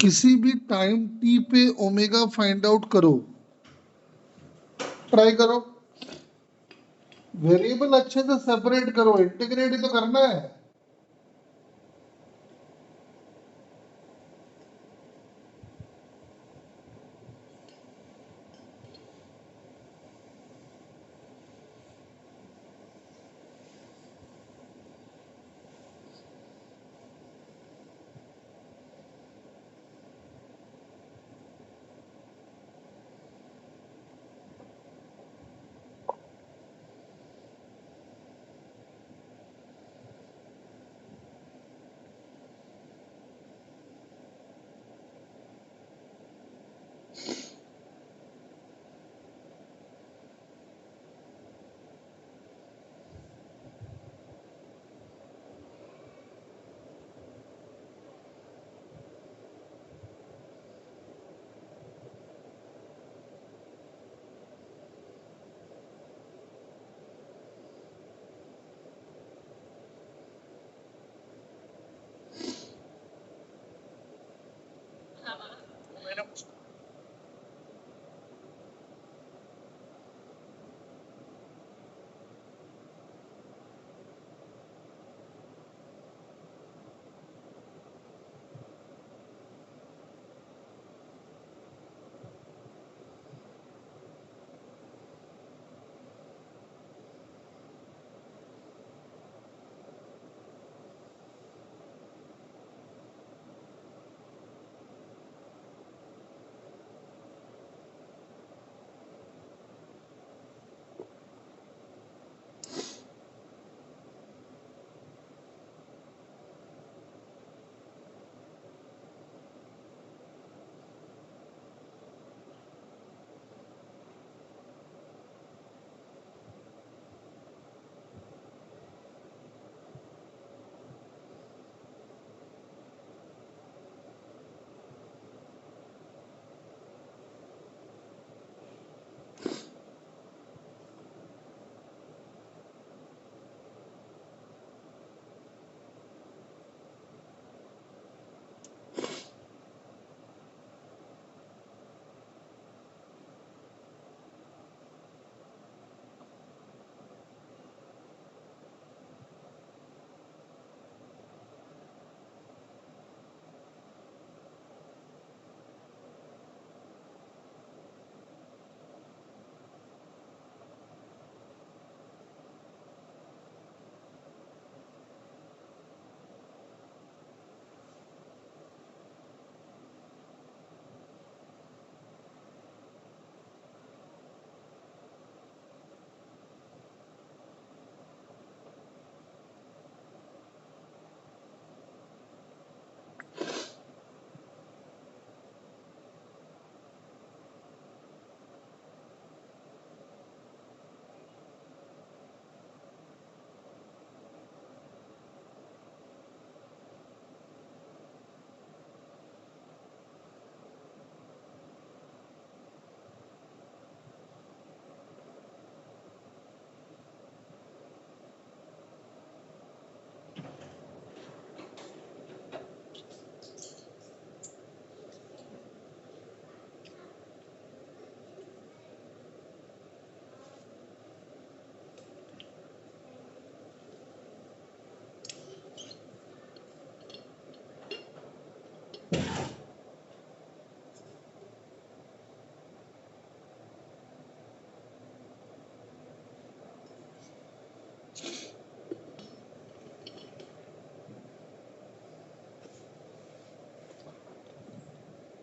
किसी भी टाइम t पे ओमेगा फाइंड आउट करो, ट्राई करो, वेरिएबल अच्छे से सेपरेट करो, इंटीग्रेट ही तो करना है।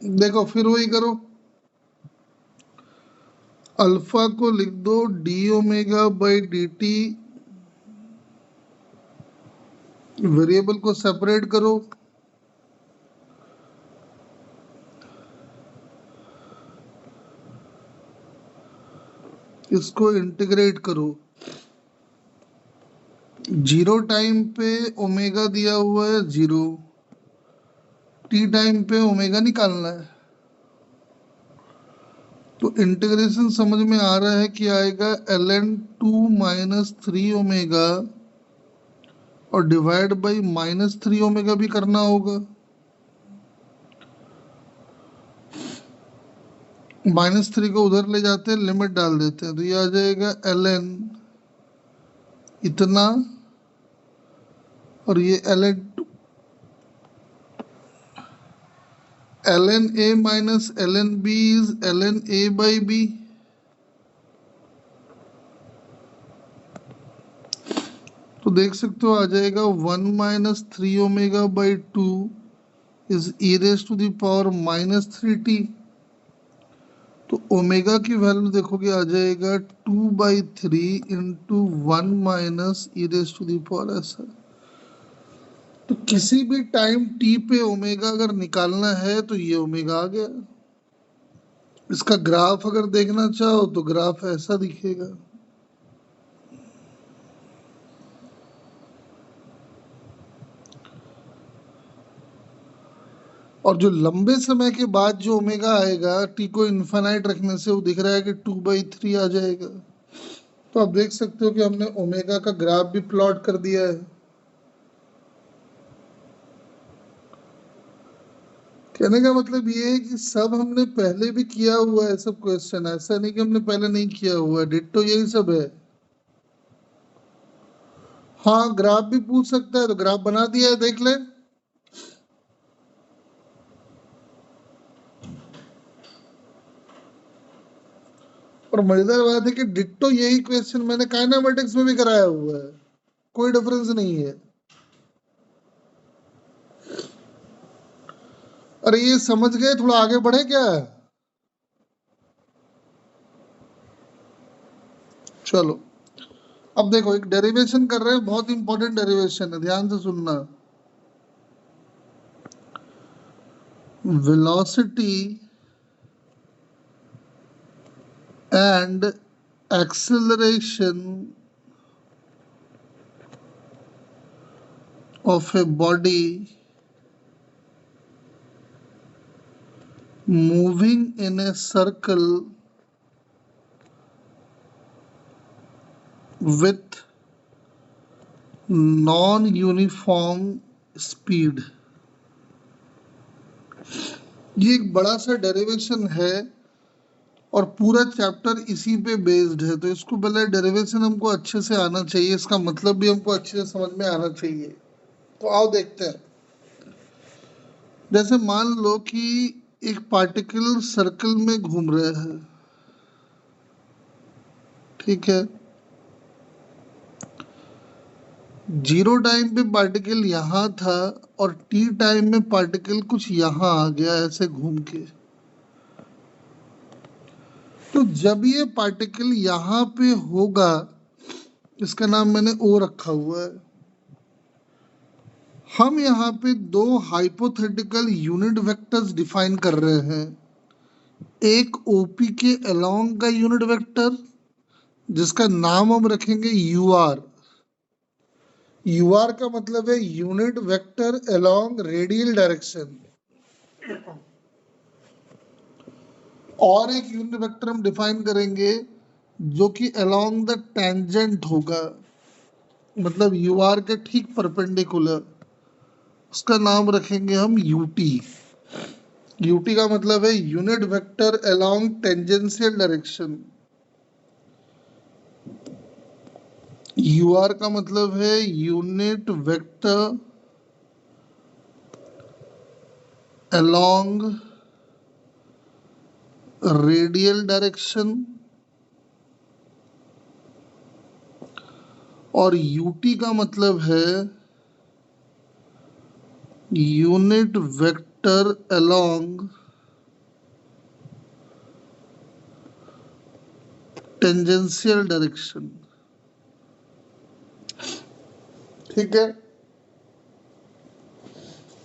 देखो फिर वही करो, अल्फा को लिख दो D omega by D t, variable को सेपरेट करो, इसको इंटीग्रेट करो। जीरो टाइम पे ओमेगा दिया हुआ है 0, टी टाइम पे ओमेगा निकालना है। तो इंटीग्रेशन समझ में आ रहा है कि आएगा ln2 - 3 ओमेगा, और डिवाइड बाई -3 ओमेगा भी करना होगा। -3 को उधर ले जाते हैं, लिमिट डाल देते हैं, तो ये आ जाएगा ln इतना, और ये ln a minus ln b is ln a by b। तो देख सकते हो आ जाएगा 1 - 3 omega by 2 is e raise to the power -3t। तो ओमेगा की वैल्यू देखोगे आ जाएगा 2/3 into 1 minus E raise to the power ऐसा। तो किसी भी टाइम टी पे ओमेगा अगर निकालना है तो ये ओमेगा आ गया। इसका ग्राफ अगर देखना चाहो तो ग्राफ ऐसा दिखेगा। और जो लंबे समय के बाद जो ओमेगा आएगा टी को इन्फानाइट रखने से, वो दिख रहा है कि 2/3 आ जाएगा। तो आप देख सकते हो कि हमने ओमेगा का ग्राफ भी प्लॉट कर दिया है। कहने का मतलब ये है कि सब हमने पहले भी किया हुआ है सब क्वेश्चन, ऐसा नहीं कि हमने पहले नहीं किया हुआ है, डिट्टो यही सब है। हाँ ग्राफ भी पूछ सकता है, तो ग्राफ बना दिया है, देख ले। और मजेदार बात है कि डिट्टो यही क्वेश्चन मैंने काइनेमेटिक्स में भी कराया हुआ है, कोई डिफरेंस नहीं है। अरे ये समझ गए, थोड़ा आगे बढ़े क्या? चलो अब देखो एक डेरिवेशन कर रहे हैं, बहुत इंपॉर्टेंट डेरिवेशन है, ध्यान से सुनना। Velocity and acceleration of a body moving in a circle with non-uniform speed। ये एक बड़ा सा डेरिवेशन है और पूरा चैप्टर इसी पे बेस्ड है, तो इसको पहले डेरिवेशन हमको अच्छे से आना चाहिए, इसका मतलब भी हमको अच्छे से समझ में आना चाहिए। तो आओ देखते हैं। जैसे मान लो कि एक पार्टिकल सर्कल में घूम रहे हैं, ठीक है। जीरो टाइम पे पार्टिकल यहाँ था और टी टाइम में पार्टिकल कुछ यहाँ आ गया ऐसे घूम के। तो जब ये पार्टिकल यहाँ पे होगा, इसका नाम मैंने ओ रखा हुआ है। हम यहाँ पे दो हाइपोथेटिकल यूनिट वेक्टर्स डिफाइन कर रहे हैं। एक ओपी के अलोंग का यूनिट वेक्टर जिसका नाम हम रखेंगे यू आर। यू आर का मतलब है unit vector along radial direction. और एक यूनिट वेक्टर हम डिफाइन करेंगे जो कि अलोंग द टेंजेंट होगा, मतलब यू आर के ठीक परपेंडिकुलर। उसका नाम रखेंगे हम यूटी। यूटी का मतलब है unit vector along tangential direction. U R का मतलब है unit vector along radial direction, और यूटी का मतलब है unit vector along tangential direction. ठीक है,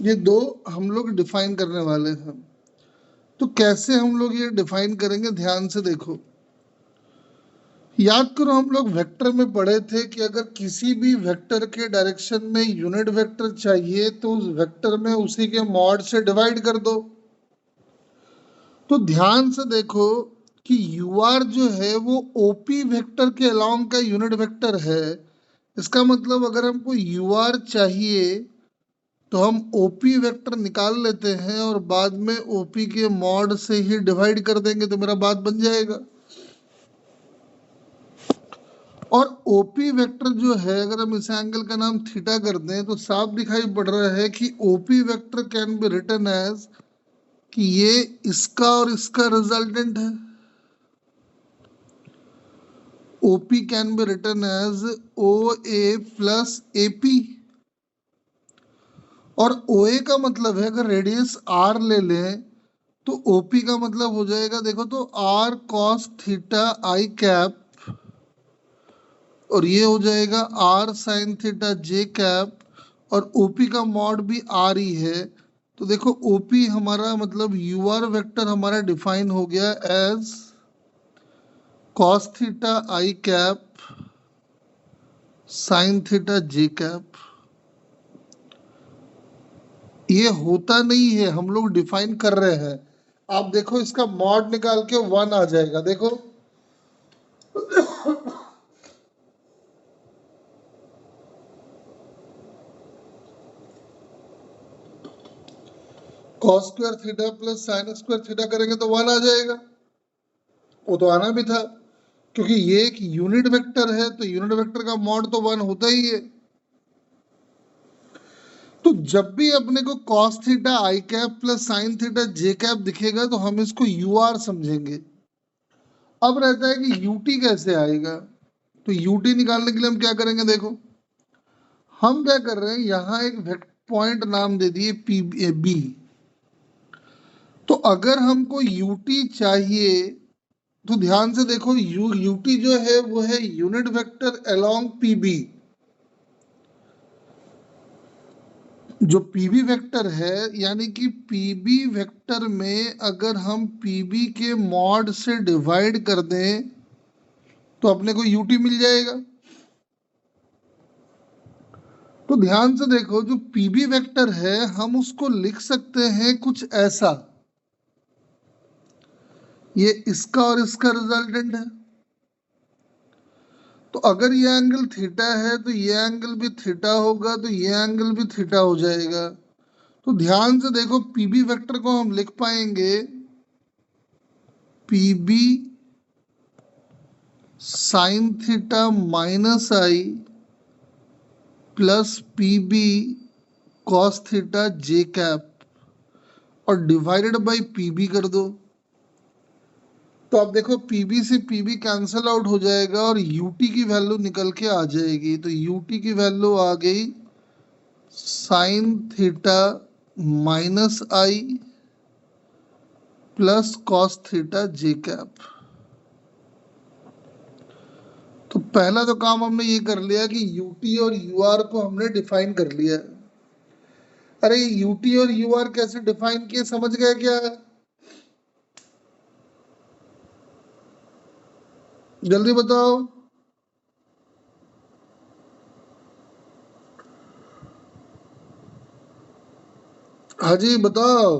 ये दो हम लोग डिफाइन करने वाले हैं। तो कैसे हम लोग ये डिफाइन करेंगे, ध्यान से देखो। याद करो हम लोग वेक्टर में पढ़े थे कि अगर किसी भी वेक्टर के डायरेक्शन में यूनिट वेक्टर चाहिए तो उस वेक्टर में उसी के मॉड से डिवाइड कर दो। तो ध्यान से देखो कि यू आर जो है वो ओपी वेक्टर के अलोंग का यूनिट वेक्टर है। इसका मतलब अगर हमको यू आर चाहिए तो हम ओपी वेक्टर निकाल लेते हैं और बाद में ओपी के मॉड से ही डिवाइड कर देंगे तो मेरा बात बन जाएगा। और ओपी वेक्टर जो है अगर हम इस एंगल का नाम थीटा कर दें तो साफ दिखाई पड़ रहा है कि OP vector can be written as कि ये इसका और इसका रिजल्टेंट है। OP can be written as O A plus AP. और ओ ए का मतलब है अगर रेडियस आर ले लें तो ओपी का मतलब हो जाएगा, देखो तो R cos theta I cap, और ये हो जाएगा R sine theta J cap, और ओपी का मॉड भी आर ही है। तो देखो ओपी हमारा मतलब यू आर वेक्टर हमारा डिफाइन हो गया as cos theta I cap sine theta J cap. ये होता नहीं है, हम लोग डिफाइन कर रहे हैं। आप देखो इसका मॉड निकाल के 1 आ जाएगा। देखो cos square theta plus sine square theta करेंगे तो 1 आ जाएगा। वो तो आना भी था क्योंकि ये एक यूनिट वेक्टर है तो यूनिट वेक्टर का मॉड तो 1 होता ही है। तो जब भी अपने को cos theta I cap plus sign theta J cap दिखेगा तो हम इसको यू आर समझेंगे। अब रहता है कि यूटी कैसे आएगा। तो यूटी निकालने के लिए हम क्या करेंगे, देखो हम क्या कर रहे हैं, यहाँ एक पॉइंट नाम दे दिए पी बी। तो अगर हमको यूटी चाहिए तो ध्यान से देखो यूटी जो है वो है यूनिट वेक्टर अलोंग पीबी। जो पीबी वेक्टर है यानी कि पीबी वेक्टर में अगर हम पीबी के मॉड से डिवाइड कर दें तो अपने को यूटी मिल जाएगा। तो ध्यान से देखो जो पीबी वेक्टर है हम उसको लिख सकते हैं कुछ ऐसा, ये इसका और इसका रिजल्टेंट है। तो अगर ये एंगल थीटा है तो ये एंगल भी थीटा होगा, तो ये एंगल भी थीटा हो जाएगा। तो ध्यान से देखो पीबी वेक्टर को हम लिख पाएंगे PB sine theta minus I plus PB cos theta J cap और डिवाइडेड बाय पीबी कर दो। तो अब देखो पीबी से पीबी कैंसल आउट हो जाएगा और यूटी की वैल्यू निकल के आ जाएगी। तो यूटी की वैल्यू आ गई sine theta minus I plus cos theta J cap. तो पहला तो काम हमने ये कर लिया कि यूटी और यूआर को हमने डिफाइन कर लिया। अरे यूटी और यूआर कैसे डिफाइन किए समझ गए क्या? जल्दी बताओ। हाँ जी बताओ।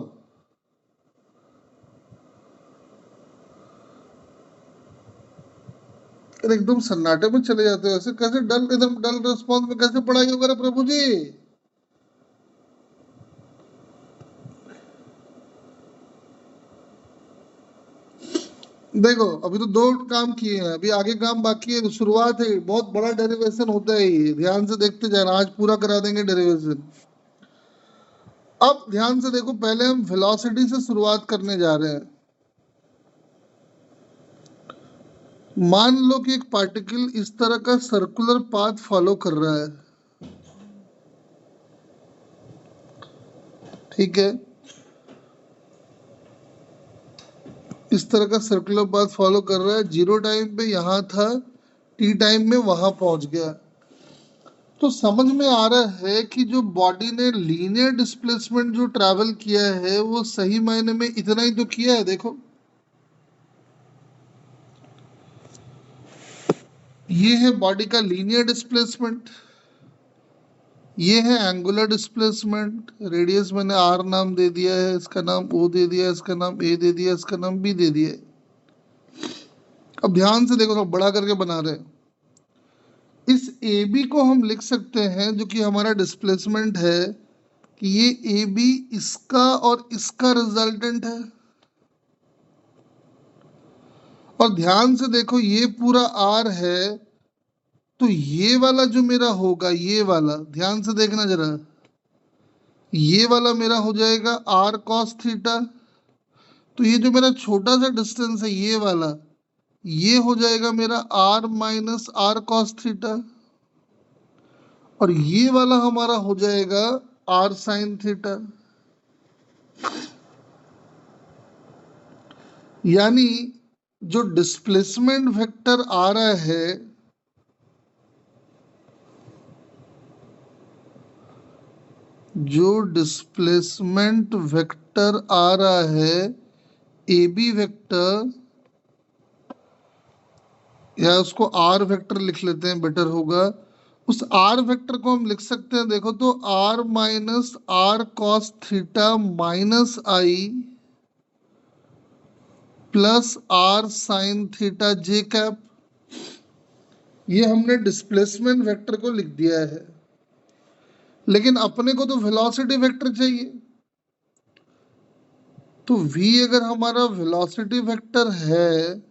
अरे एकदम सन्नाटे में चले जाते हो, ऐसे कैसे डल एकदम डल रिस्पॉन्स में कैसे पढ़ाई होगा रे प्रभु जी। देखो अभी तो 2 काम किए हैं, अभी आगे काम बाकी है, शुरुआत है, बहुत बड़ा डेरिवेशन होता है ये, ध्यान से देखते जाना, आज पूरा करा देंगे डेरिवेशन। अब ध्यान से देखो पहले हम वेलोसिटी से शुरुआत करने जा रहे हैं। मान लो कि एक पार्टिकल इस तरह का सर्कुलर पाथ फॉलो कर रहा है, ठीक है। इस तरह का सर्कुलर पाथ फॉलो कर रहा है, 0 टाइम पे यहाँ था, टी टाइम में वहां पहुंच गया। तो समझ में आ रहा है कि जो बॉडी ने लीनियर डिस्प्लेसमेंट जो ट्रैवल किया है वो सही मायने में इतना ही तो किया है। देखो ये है बॉडी का लीनियर डिस्प्लेसमेंट, ये है एंगुलर डिस्प्लेसमेंट। रेडियस मैंने आर नाम दे दिया है, इसका नाम ओ दे दिया है, इसका नाम ए दे दिया, इसका नाम बी दे दिया है। अब ध्यान से देखो, तो बड़ा करके बना रहे हैं। इस ए बी को हम लिख सकते हैं, जो कि हमारा डिस्प्लेसमेंट है, कि ये ए बी इसका और इसका रिजल्टेंट है। और ध्यान से देखो ये पूरा आर है, तो ये वाला जो मेरा होगा, ये वाला ध्यान से देखना जरा, ये वाला मेरा हो जाएगा आर कॉस थीटा। तो ये जो मेरा छोटा सा डिस्टेंस है ये वाला, ये हो जाएगा मेरा R minus R cos theta. और ये वाला हमारा हो जाएगा आर साइन थीटा। यानी जो डिस्प्लेसमेंट वेक्टर आ रहा है, जो डिस्प्लेसमेंट वेक्टर आ रहा है ए बी वेक्टर, या उसको आर वेक्टर लिख लेते हैं, बेटर होगा। उस आर वेक्टर को हम लिख सकते हैं, देखो तो R minus R cos theta minus I plus R sine theta J cap. ये हमने डिस्प्लेसमेंट वेक्टर को लिख दिया है, लेकिन अपने को तो वेलोसिटी वेक्टर चाहिए। तो v अगर हमारा वेलोसिटी वेक्टर है,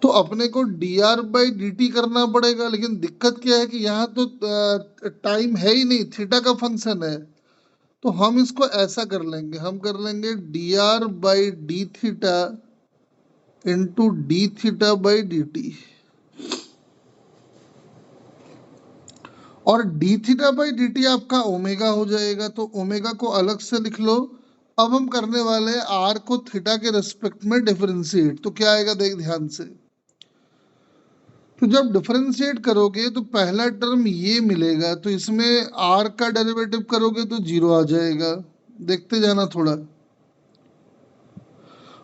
तो अपने को dr बाई dt करना पड़ेगा। लेकिन दिक्कत क्या है कि यहाँ तो टाइम है ही नहीं, थीटा का फंक्शन है। तो हम इसको ऐसा कर लेंगे, हम कर लेंगे dr by d theta into d theta by D t. और D theta by D t आपका ओमेगा हो जाएगा, तो ओमेगा को अलग से लिख लो। अब हम करने वाले हैं आर को थीटा के रेस्पेक्ट में डिफरेंशिएट। तो क्या आएगा देख ध्यान से, तो जब डिफरेंशिएट करोगे तो पहला टर्म ये मिलेगा, तो इसमें आर का डेरिवेटिव करोगे तो जीरो आ जाएगा, देखते जाना थोड़ा।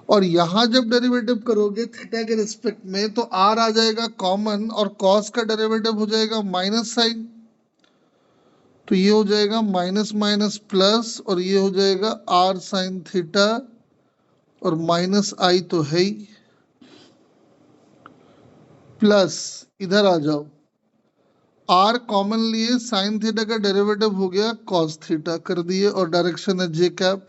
और यहाँ जब डेरिवेटिव करोगे थीटा के रिस्पेक्ट में, तो आर आ जाएगा कॉमन, और कॉस का डेरिवेटिव हो जाएगा माइनस साइन। तो ये हो जाएगा माइनस माइनस प्लस, और ये हो जाएगा आर साइन थीटा, और माइनस आई तो है ही, प्लस इधर आ जाओ, आर कॉमन लिए, साइन थीटा का डेरिवेटिव हो गया कॉस थीटा कर दिए, और डायरेक्शन है जे कैप।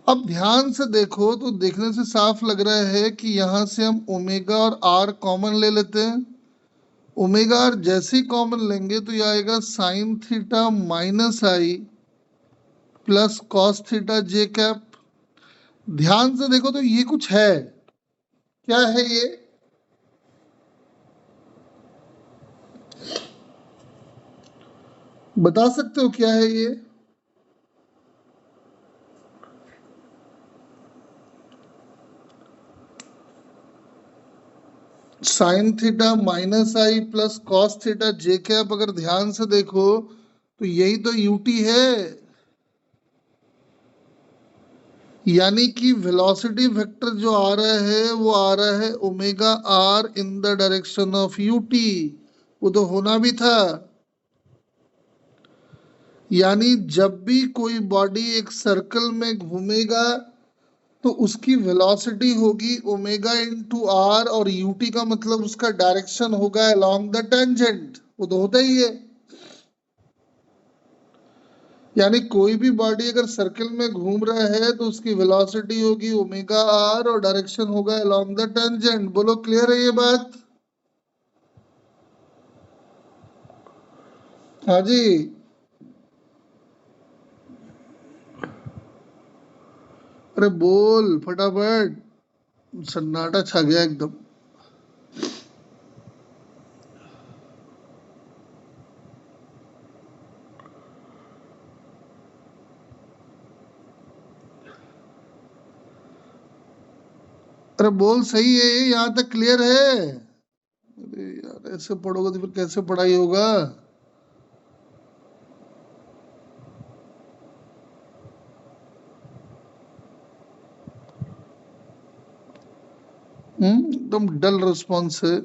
अब ध्यान से देखो तो देखने से साफ लग रहा है कि यहां से हम ओमेगा और आर कॉमन ले लेते हैं। ओमेगा आर जैसे ही कॉमन लेंगे तो ये आएगा sine theta minus I plus cos theta J cap. ध्यान से देखो तो ये कुछ है, क्या है ये, बता सकते हो क्या है ये? Sine theta minus I plus cos theta J cap. अगर ध्यान से देखो तो यही तो यूटी है। यानी कि वेलोसिटी वेक्टर जो आ रहा है वो आ रहा है omega R in the direction of UT. वो तो होना भी था। यानी जब भी कोई बॉडी एक सर्कल में घूमेगा तो उसकी वेलोसिटी होगी ओमेगा इंटू आर, और यूटी का मतलब उसका डायरेक्शन होगा अलोंग द टेंजेंट। वो तो होता ही है। यानी कोई भी बॉडी अगर सर्कल में घूम रहा है तो उसकी वेलोसिटी होगी ओमेगा आर, और डायरेक्शन होगा अलोंग द टेंजेंट। बोलो क्लियर है ये बात? हाँ जी। अरे बोल फटाफट, सन्नाटा छा गया एकदम। अरे बोल, सही है ये, यहाँ तक क्लियर है? अरे यार, ऐसे पढ़ोगे तो फिर कैसे पढ़ाई होगा? एकदम डल रिस्पॉन्स है।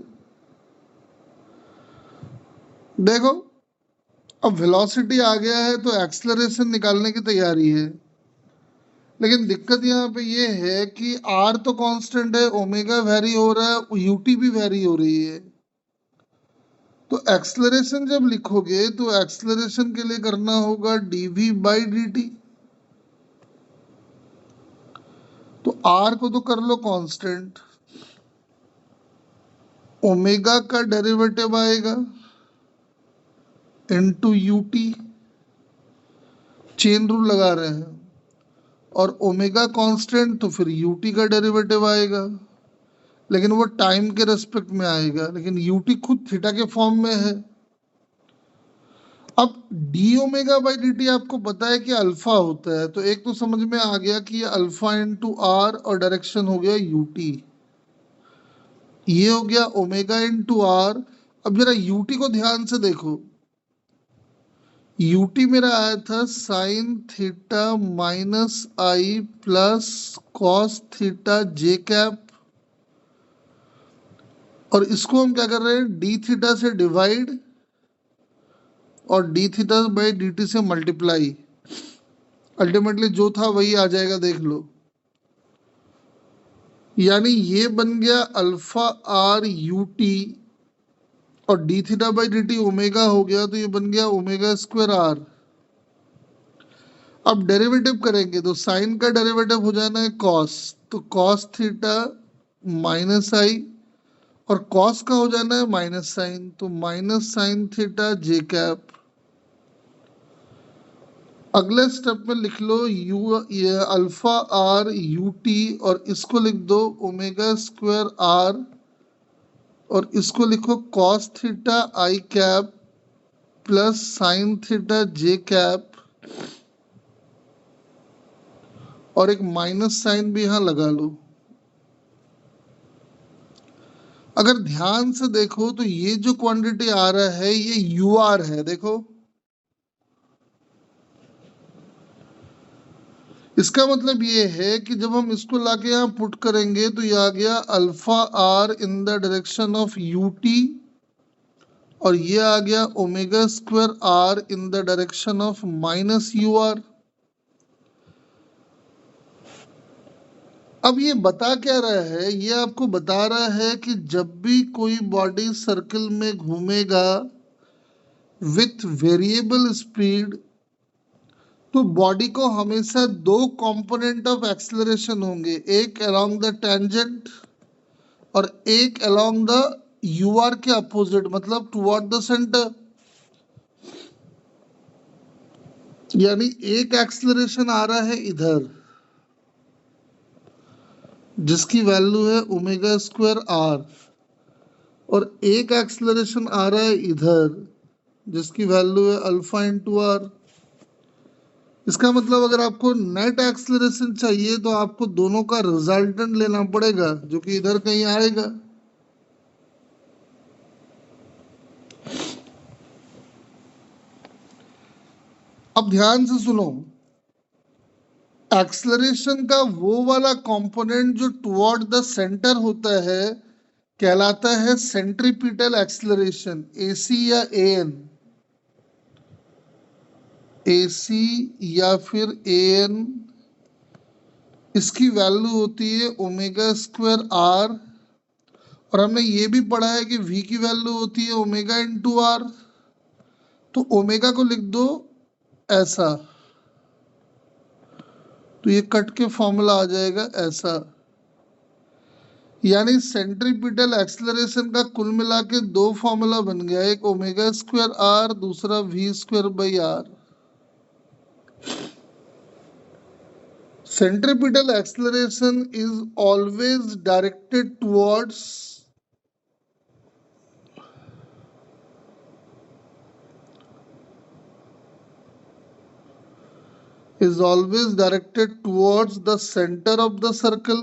देखो, अब वेलोसिटी आ गया है तो एक्सलरेशन निकालने की तैयारी है, लेकिन दिक्कत यहाँ पे ये है कि आर तो कांस्टेंट है, ओमेगा वेरी हो रहा है, यूटी भी वेरी हो रही है। तो एक्सलरेशन जब लिखोगे तो एक्सलरेशन के लिए करना होगा डीवी बाई डी टी। तो आर को तो कर लो कांस्टेंट, ओमेगा का डेरिवेटिव आएगा इनटू यूटी, चेन रूल लगा रहे हैं, और ओमेगा कांस्टेंट तो फिर यूटी का डेरिवेटिव आएगा, लेकिन वो टाइम के रेस्पेक्ट में आएगा, लेकिन यूटी खुद थीटा के फॉर्म में है। अब D omega by D T आपको पता है कि अल्फा होता है, तो एक तो समझ में आ गया कि ये अल्फा इंटू आर और डायरेक्शन हो गया यूटी, ये हो गया ओमेगा इंटू आर। अब जरा यूटी को ध्यान से देखो, यूटी मेरा आया था sine theta minus I plus cos theta J cap, और इसको हम क्या कर रहे हैं, डी थीटा से डिवाइड और D theta by D T से मल्टीप्लाई। अल्टीमेटली जो था वही आ जाएगा, देख लो। यानी ये बन गया अल्फा आर यू टी, और D theta by D T omega हो गया, तो ये बन गया ओमेगा स्क्वायर आर। अब डेरिवेटिव करेंगे तो साइन का डेरिवेटिव हो जाना है कॉस, तो कॉस थीटा माइनस आई, और कॉस का हो जाना है माइनस साइन, तो minus sign theta J cap. अगले स्टेप में लिख लो यू, ये अल्फा आर यू टी, और इसको लिख दो ओमेगा स्क्वायर आर, और इसको लिखो cos theta I cap plus sign theta J cap, और एक माइनस साइन भी यहां लगा लो। अगर ध्यान से देखो तो ये जो क्वांटिटी आ रहा है ये यू आर है, देखो। इसका मतलब ये है कि जब हम इसको लाके यहाँ पुट करेंगे तो ये आ गया alpha R in the direction of U T, और ये आ गया omega square R in the direction of minus U R. अब ये बता क्या रहा है, ये आपको बता रहा है कि जब भी कोई बॉडी सर्कल में घूमेगा विथ वेरिएबल स्पीड, तो बॉडी को हमेशा दो कंपोनेंट ऑफ एक्सेलरेशन होंगे, एक अलोंग द टेंजेंट और एक अलोंग द यूआर के अपोजिट, मतलब टुवर्ड द सेंटर। यानी एक एक्सेलरेशन आ रहा है इधर जिसकी वैल्यू है ओमेगा स्क्वायर आर, और एक एक्सेलरेशन आ रहा है इधर जिसकी वैल्यू है अल्फा इंटू आर। इसका मतलब अगर आपको नेट एक्सेलरेशन चाहिए तो आपको दोनों का रिजल्टेंट लेना पड़ेगा, जो कि इधर कहीं आएगा। अब ध्यान से सुनो, एक्सेलरेशन का वो वाला कंपोनेंट जो टुवर्ड द सेंटर होता है कहलाता है सेंट्रीपिटल एक्सेलरेशन, एसी या एएन। एसी या फिर एएन, इसकी वैल्यू होती है ओमेगा स्क्वायर आर, और हमने ये भी पढ़ा है कि v की वैल्यू होती है ओमेगा इंटू आर। तो ओमेगा को लिख दो ऐसा, तो ये कट के फॉर्मूला आ जाएगा ऐसा। यानी सेंट्रीपिटल एक्सेलरेशन का कुल मिला के दो फॉर्मूला बन गया, एक ओमेगा स्क्वायर आर, दूसरा v square by R. Centripetal acceleration is always directed towards the center of the circle,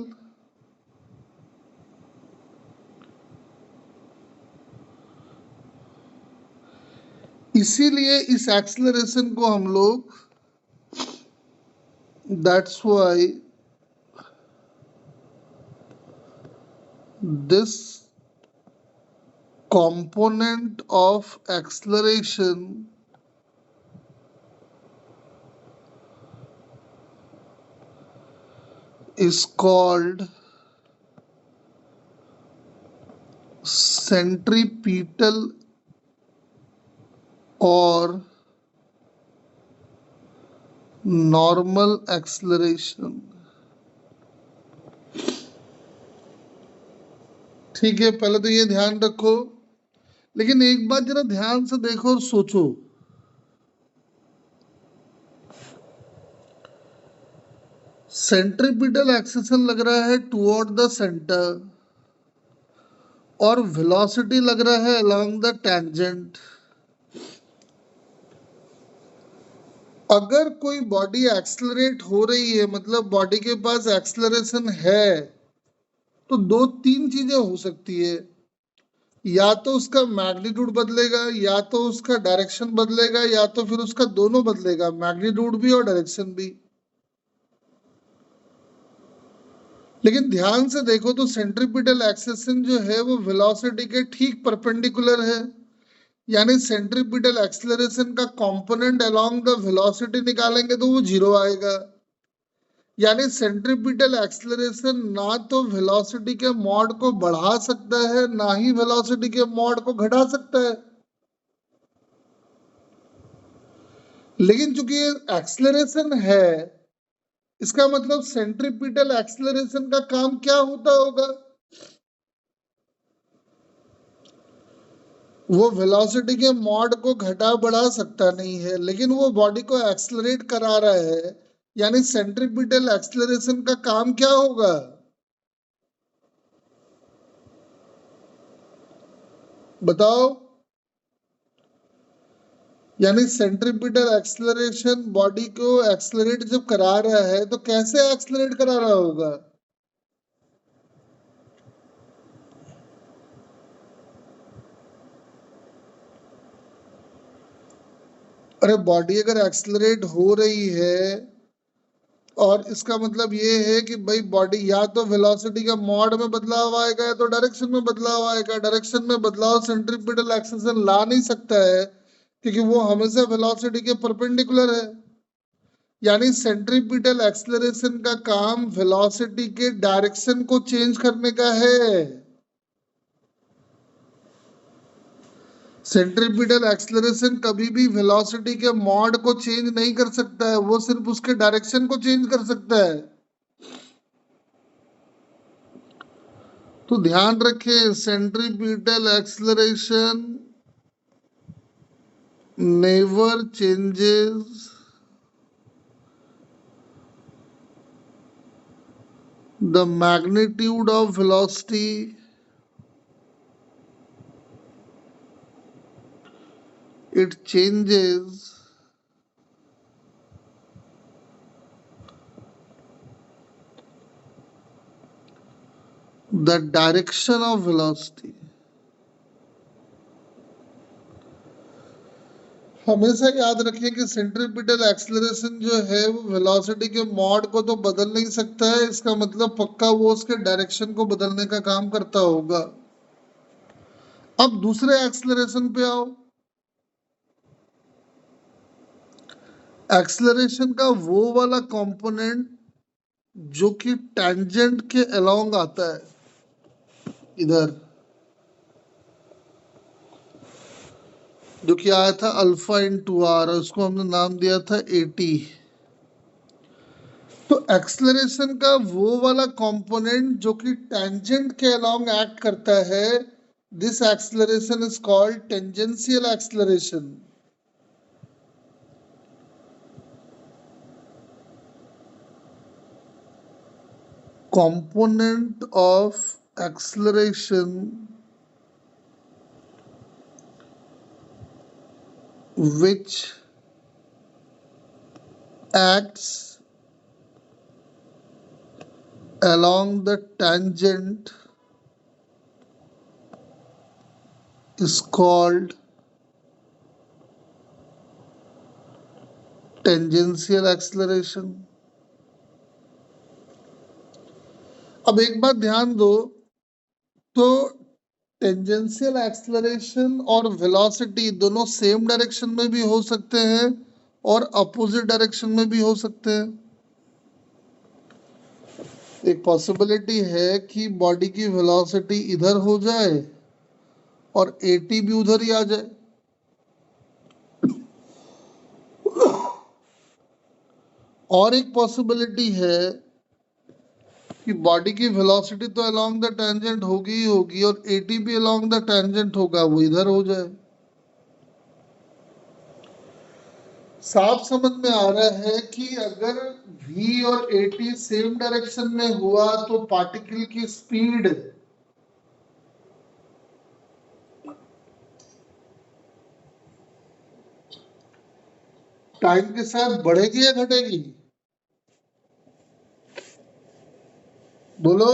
इसीलिए इस एक्सेलरेशन को हम लोग, that's why this component of acceleration is called centripetal or normal acceleration. ठीक है, पहले तो ये ध्यान रखो, लेकिन एक बात जरा ध्यान से देखो और सोचो, सेंट्रीपिटल एक्सेशन लग रहा है टुवर्ड द सेंटर और वेलोसिटी लग रहा है अलोंग द टेंजेंट। अगर कोई बॉडी एक्सेलरेट हो रही है, मतलब बॉडी के पास एक्सेलरेशन है, तो दो तीन चीजें हो सकती है, या तो उसका मैग्नीट्यूड बदलेगा, या तो उसका डायरेक्शन बदलेगा, या तो फिर उसका दोनों बदलेगा, मैग्नीट्यूड भी और डायरेक्शन भी। लेकिन ध्यान से देखो तो सेंट्रीपिटल एक्सेशन जो है वो वेलोसिटी के ठीक परपेंडिकुलर है, यानी सेंट्रीपिटल एक्सेलरेशन का कंपोनेंट अलोंग द वेलोसिटी निकालेंगे तो वो जीरो आएगा। यानी सेंट्रीपिटल एक्सेलरेशन ना तो वेलोसिटी के मॉड को बढ़ा सकता है, ना ही वेलोसिटी के मॉड को घटा सकता है। लेकिन चूंकि ये एक्सेलरेशन है, इसका मतलब सेंट्रीपिटल एक्सेलरेशन का काम क्या होता होगा, वो वेलोसिटी के मॉड को घटा बढ़ा सकता नहीं है, लेकिन वो बॉडी को एक्सेलरेट करा रहा है, यानी सेंट्रीपिटल एक्सेलरेशन का काम क्या होगा, बताओ। यानी सेंट्रीपिटल एक्सेलरेशन बॉडी को एक्सेलरेट जब करा रहा है तो कैसे एक्सेलरेट करा रहा होगा, अरे बॉडी अगर एक्सेलरेट हो रही है और इसका मतलब ये है कि भाई बॉडी या तो वेलोसिटी का मॉड में बदलाव आएगा या तो डायरेक्शन में बदलाव आएगा। डायरेक्शन में बदलाव सेंट्रीपिटल एक्सेलरेशन ला नहीं सकता है, क्योंकि वो हमेशा वेलोसिटी के परपेंडिकुलर है। यानी सेंट्रीपिटल एक्सेलरेशन का काम वेलोसिटी के डायरेक्शन को चेंज करने का है। सेंट्रीपिटल एक्सेलरेशन कभी भी वेलोसिटी के मॉड को चेंज नहीं कर सकता है, वो सिर्फ उसके डायरेक्शन को चेंज कर सकता है। तो ध्यान रखें, centripetal acceleration never changes the magnitude of velocity, it changes the direction of velocity। हमेशा याद रखिए कि सेंट्रीपिटल एक्सेलरेशन जो है वो वेलोसिटी के मॉड को तो बदल नहीं सकता है, इसका मतलब पक्का वो उसके डायरेक्शन को बदलने का काम करता होगा। अब दूसरे एक्सेलरेशन पे आओ। एक्सेलरेशन का वो वाला कंपोनेंट जो कि टेंजेंट के अलोंग आता है, इधर जो कि आया था अल्फा इंटू आर, उसको हमने नाम दिया था एटी। तो एक्सेलरेशन का वो वाला कंपोनेंट जो कि टेंजेंट के अलोंग एक्ट करता है, this acceleration is called tangential acceleration. Component of acceleration which acts along the tangent is called tangential acceleration. अब एक बात ध्यान दो, तो टेंजेंशियल एक्सलरेशन और वेलोसिटी दोनों सेम डायरेक्शन में भी हो सकते हैं और अपोजिट डायरेक्शन में भी हो सकते हैं। एक पॉसिबिलिटी है कि बॉडी की वेलोसिटी इधर हो जाए और एटी भी उधर ही आ जाए। और एक पॉसिबिलिटी है कि बॉडी की वेलोसिटी तो अलोंग द टेंजेंट होगी ही होगी और एटी भी अलोंग द टेंजेंट होगा, वो इधर हो जाए। साफ समझ में आ रहा है कि अगर v और at सेम डायरेक्शन में हुआ तो पार्टिकल की स्पीड टाइम के साथ बढ़ेगी या घटेगी? बोलो।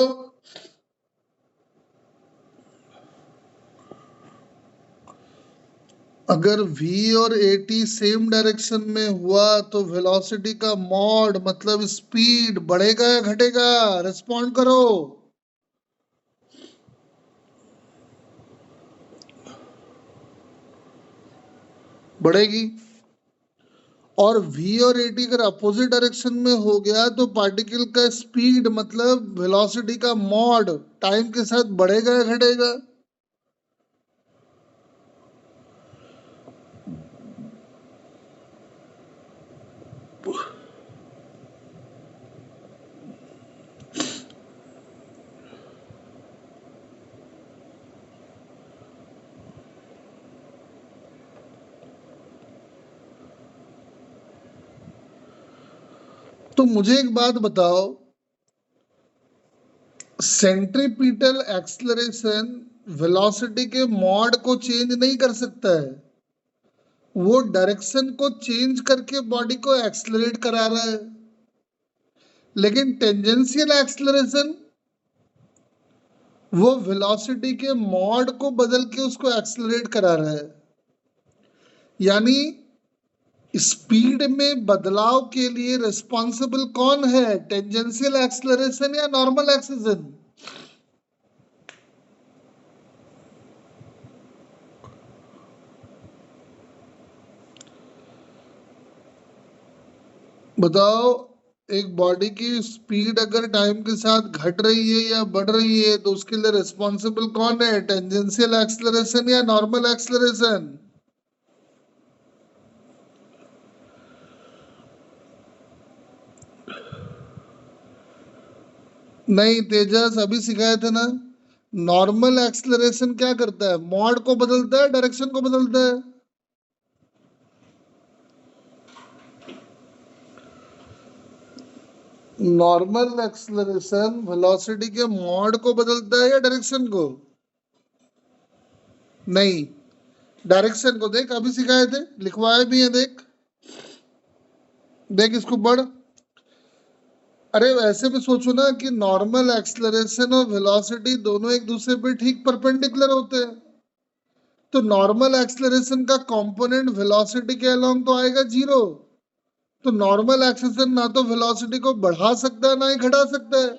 अगर v और at सेम डायरेक्शन में हुआ तो वेलोसिटी का मॉड मतलब स्पीड बढ़ेगा या घटेगा? रिस्पॉन्ड करो। बढ़ेगी। और v और at अगर अपोजिट डायरेक्शन में हो गया तो पार्टिकल का स्पीड मतलब वेलोसिटी का मॉड टाइम के साथ बढ़ेगा या घटेगा? तो मुझे एक बात बताओ, सेंट्रीपिटल एक्सलरेशन वेलोसिटी के मॉड को चेंज नहीं कर सकता है, वो डायरेक्शन को चेंज करके बॉडी को एक्सलरेट करा रहा है। लेकिन टेंजेंशियल एक्सलरेशन वो वेलोसिटी के मॉड को बदल के उसको एक्सलरेट करा रहा है। यानी स्पीड में बदलाव के लिए रिस्पॉन्सिबल कौन है, टेंजेंशियल एक्सलरेशन या नॉर्मल एक्सेलरेशन? बताओ, एक बॉडी की स्पीड अगर टाइम के साथ घट रही है या बढ़ रही है तो उसके लिए रिस्पॉन्सिबल कौन है, टेंजेंशियल एक्सलरेशन या नॉर्मल एक्सलरेशन? नहीं तेजस, अभी सिखाए थे ना। नॉर्मल एक्सलरेशन क्या करता है, मॉड को बदलता है, डायरेक्शन को बदलता है। नॉर्मल एक्सलरेशन वेलोसिटी के मॉड को बदलता है या डायरेक्शन को? नहीं, डायरेक्शन को। देख अभी सिखाए थे, लिखवाए भी है, देख देख इसको पढ़। अरे वैसे भी सोचो ना कि नॉर्मल एक्सलरेशन और वेलोसिटी दोनों एक दूसरे पे ठीक परपेंडिकुलर होते हैं, तो नॉर्मल एक्सलरेशन का कंपोनेंट वेलोसिटी के अलोंग तो आएगा जीरो। तो नॉर्मल एक्सलरेशन ना तो वेलोसिटी को बढ़ा सकता है ना ही घटा सकता है।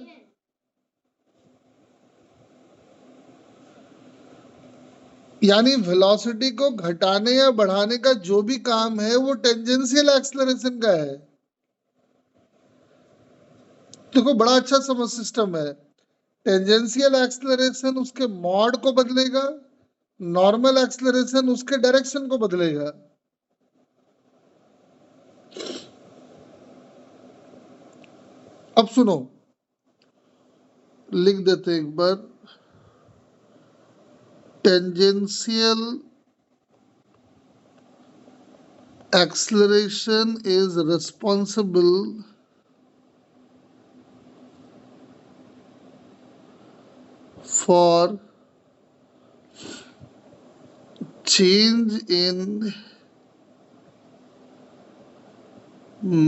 यानी वेलोसिटी को घटाने या बढ़ाने का जो भी काम है वो टेंजेंशियल एक्सलरेशन का है। देखो बड़ा अच्छा समझ सिस्टम है। टेंजेंशियल एक्सलरेशन उसके मॉड को बदलेगा, नॉर्मल एक्सलरेशन उसके डायरेक्शन को बदलेगा। अब सुनो, लिख देते एक बार। Tangential acceleration is responsible for change in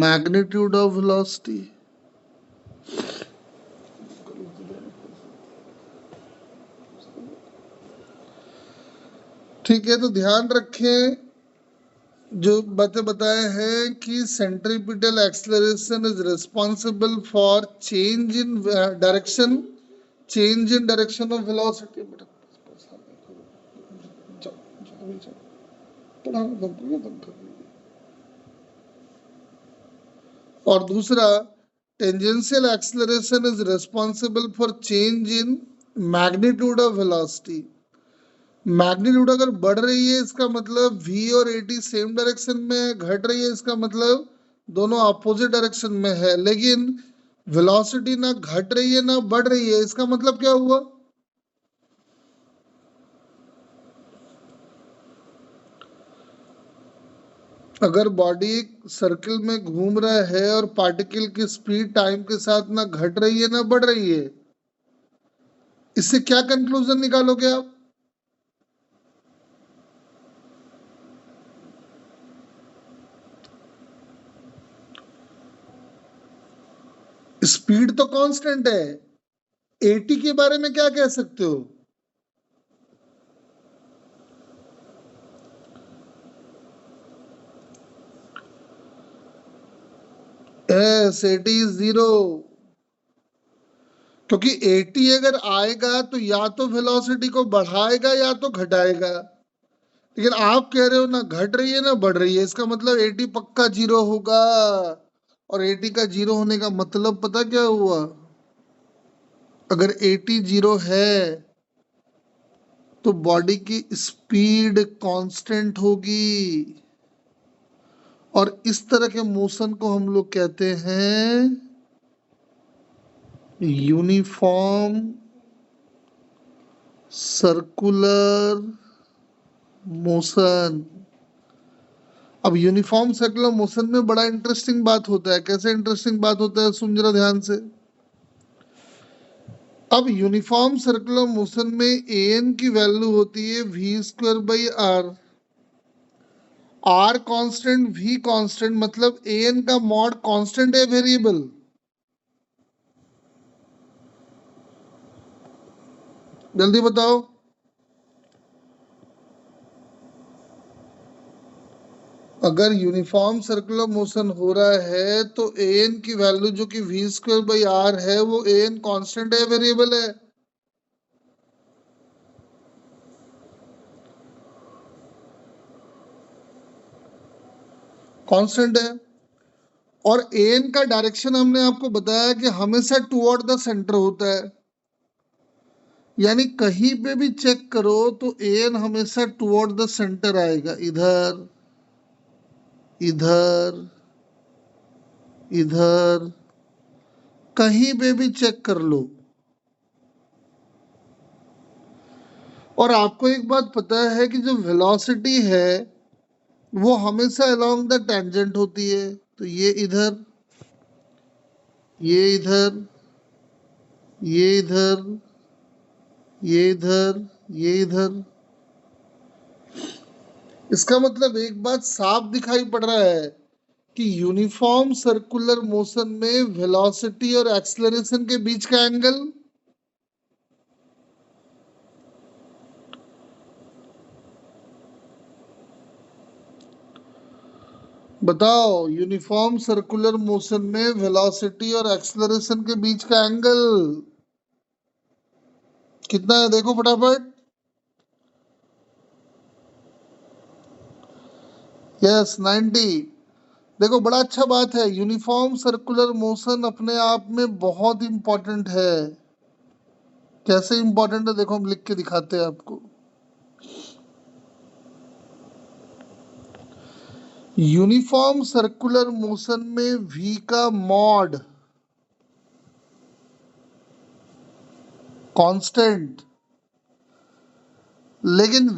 magnitude of velocity। ठीक है, तो ध्यान रखें जो बातें बताए हैं कि centripetal acceleration is responsible for change in direction, change in direction of velocity. बेटा जाओ, जाओ, जाओ, पढ़ाना बंद करो, बंद करो। और दूसरा, tangential acceleration is responsible for change in magnitude of velocity. Magnitude अगर बढ़ रही है इसका मतलब v और at सेम डायरेक्शन में है, घट रही है इसका मतलब दोनों अपोजिट डायरेक्शन में है। लेकिन वेलोसिटी ना घट रही है ना बढ़ रही है, इसका मतलब क्या हुआ? अगर बॉडी सर्किल में घूम रहा है और पार्टिकल की स्पीड टाइम के साथ ना घट रही है ना बढ़ रही है, इससे क्या कंक्लूजन निकालोगे आप? स्पीड तो कांस्टेंट है, एटी के बारे में क्या कह सकते हो? एस एटी इज जीरो, क्योंकि एटी अगर आएगा तो या तो वेलोसिटी को बढ़ाएगा या तो घटाएगा। लेकिन आप कह रहे हो ना घट रही है ना बढ़ रही है, इसका मतलब एटी पक्का जीरो होगा। और एटी का जीरो होने का मतलब पता क्या हुआ? अगर एटी जीरो है तो बॉडी की स्पीड कांस्टेंट होगी, और इस तरह के मोशन को हम लोग कहते हैं यूनिफॉर्म सर्कुलर मोशन। अब यूनिफॉर्म सर्कुलर मोशन में बड़ा इंटरेस्टिंग बात होता है। कैसे इंटरेस्टिंग बात होता है, सुन जरा ध्यान से। अब यूनिफॉर्म सर्कुलर मोशन में एन की वैल्यू होती है v² by R. R constant, V constant, मतलब एन का मॉड कांस्टेंट है, वेरिएबल। जल्दी बताओ। अगर यूनिफॉर्म सर्कुलर मोशन हो रहा है तो एन की वैल्यू जो कि v² बाई आर है, वो एन कांस्टेंट है, वेरिएबल है? कांस्टेंट है। और एन का डायरेक्शन हमने आपको बताया कि हमेशा टुवर्ड द सेंटर होता है। यानी कहीं पे भी चेक करो तो एन हमेशा टुवर्ड द सेंटर आएगा, इधर, इधर, इधर, कहीं पे भी चेक कर लो। और आपको एक बात पता है कि जो वेलोसिटी है वो हमेशा अलोंग द टेंजेंट होती है। तो ये इधर, ये इधर, ये इधर, ये इधर, ये इधर। इसका मतलब एक बात साफ दिखाई पड़ रहा है कि यूनिफॉर्म सर्कुलर मोशन में वेलोसिटी और एक्सेलरेशन के बीच का एंगल, बताओ, यूनिफॉर्म सर्कुलर मोशन में वेलोसिटी और एक्सेलरेशन के बीच का एंगल कितना है? देखो फटाफट। यस, 90। देखो बड़ा अच्छा बात है, यूनिफॉर्म सर्कुलर मोशन अपने आप में बहुत इंपॉर्टेंट है। कैसे इंपॉर्टेंट है देखो, हम लिख के दिखाते हैं आपको। यूनिफॉर्म सर्कुलर मोशन में v का मॉड कांस्टेंट, लेकिन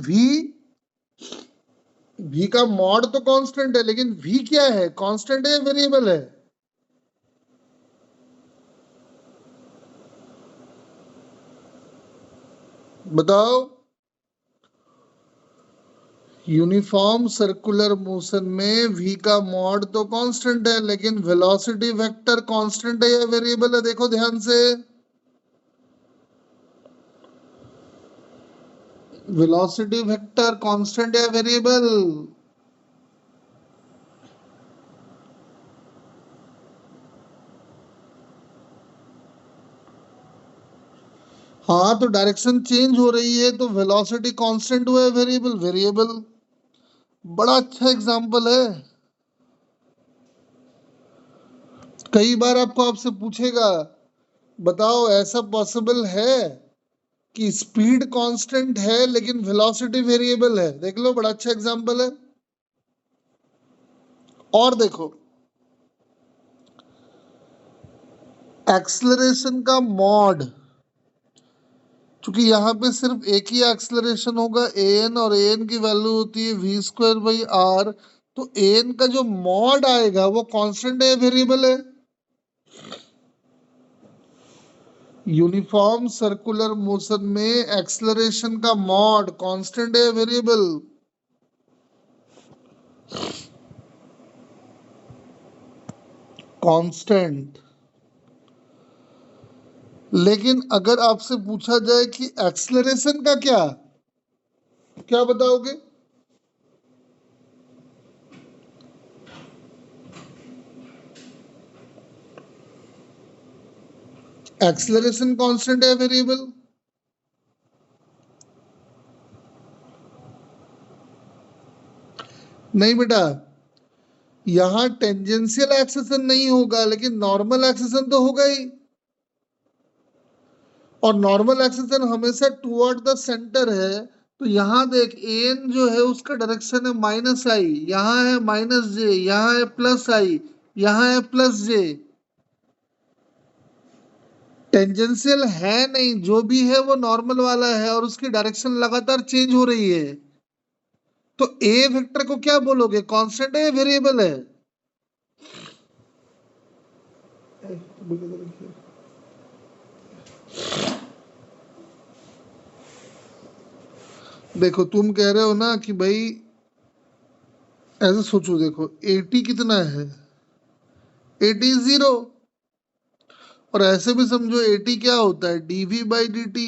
v का मॉड तो कांस्टेंट है, लेकिन v क्या है, कांस्टेंट है, वेरिएबल है? बताओ। यूनिफॉर्म सर्कुलर मोशन में v का मॉड तो कांस्टेंट है, लेकिन वेलोसिटी वेक्टर कांस्टेंट है या वेरिएबल है? देखो ध्यान से। वेलोसिटी वेक्टर कांस्टेंट या वेरिएबल? हाँ, तो डायरेक्शन चेंज हो रही है तो वेलोसिटी कांस्टेंट हुआ है, वेरिएबल वेरिएबल। बड़ा अच्छा एग्जांपल है। कई बार आपको आपसे पूछेगा, बताओ ऐसा पॉसिबल है कि स्पीड कांस्टेंट है लेकिन वेलोसिटी वेरिएबल है? देख लो, बड़ा अच्छा एग्जांपल है। और देखो, एक्सलरेशन का मॉड, क्योंकि यहाँ पे सिर्फ एक ही एक्सलरेशन होगा ए एन, और ए एन की वैल्यू होती है वी स्क्वायर बाई आर, तो ए एन का जो मॉड आएगा वो कांस्टेंट है, वेरिएबल है? यूनिफॉर्म सर्कुलर मोशन में एक्सलरेशन का मॉड कांस्टेंट है, वेरिएबल? कांस्टेंट। लेकिन अगर आपसे पूछा जाए कि एक्सलरेशन का क्या, क्या बताओगे? एक्सलरेशन कांस्टेंट है, वेरिएबल? नहीं बेटा, यहाँ टेंजेंशियल एक्सेशन नहीं होगा लेकिन नॉर्मल एक्सेशन तो होगा ही। और नॉर्मल एक्सेशन हमेशा टुवर्ड द सेंटर है। तो यहाँ देख, एन जो है उसका डायरेक्शन है माइनस आई, यहाँ है माइनस जे, यहाँ है प्लस आई, यहाँ है प्लस जे। टेंजेंशियल है नहीं, जो भी है वो नॉर्मल वाला है और उसकी डायरेक्शन लगातार चेंज हो रही है। तो ए वेक्टर को क्या बोलोगे, कांस्टेंट है, वेरिएबल है? देखो, तुम कह रहे हो ना कि भाई ऐसे सोचो, देखो एटी कितना है, एटी जीरो। और ऐसे भी समझो एटी क्या होता है, DV by D T.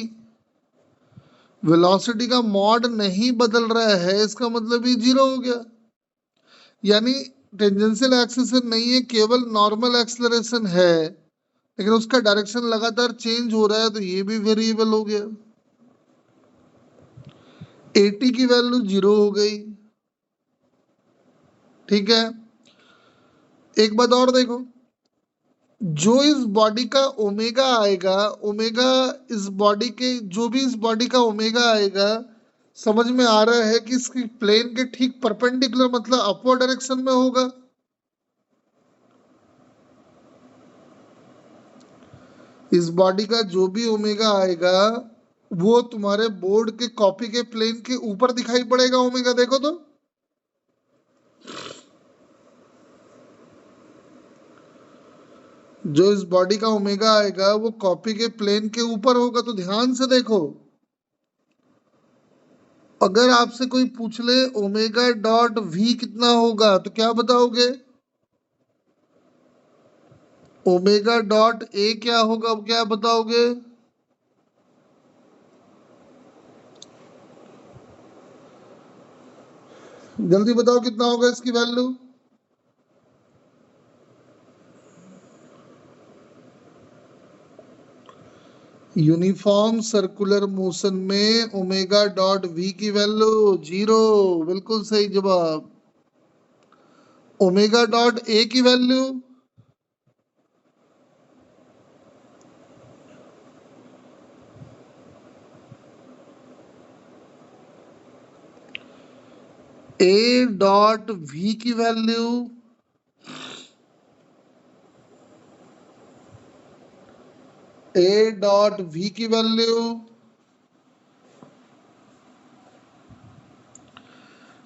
Velocity का मॉड नहीं बदल रहा है, इसका मतलब ये जीरो हो गया। यानी टेंजेंशियल एक्सेलरेशन नहीं है, केवल नॉर्मल एक्सेलरेशन है, लेकिन उसका डायरेक्शन लगातार चेंज हो रहा है, तो ये भी वेरिएबल हो गया। एटी की वैल्यू जीरो हो गई। ठीक है, एक बात और देखो, जो इस बॉडी का ओमेगा आएगा, ओमेगा इस बॉडी के, जो भी इस बॉडी का ओमेगा आएगा, समझ में आ रहा है कि इसकी प्लेन के ठीक परपेंडिकुलर, मतलब अपवर्ड डायरेक्शन में होगा। इस बॉडी का जो भी ओमेगा आएगा वो तुम्हारे बोर्ड के कॉपी के प्लेन के ऊपर दिखाई पड़ेगा, ओमेगा देखो तो। जो इस बॉडी का ओमेगा आएगा वो कॉपी के प्लेन के ऊपर होगा, तो ध्यान से देखो। अगर आपसे कोई पूछ ले ओमेगा डॉट वी कितना होगा, तो क्या बताओगे? ओमेगा डॉट ए क्या होगा, अब क्या बताओगे? जल्दी बताओ कितना होगा इसकी वैल्यू। यूनिफॉर्म सर्कुलर मोशन में ओमेगा डॉट वी की वैल्यू जीरो। बिल्कुल सही जवाब। ओमेगा डॉट ए की वैल्यू, ए डॉट वी की वैल्यू, ए डॉट वी की वैल्यू,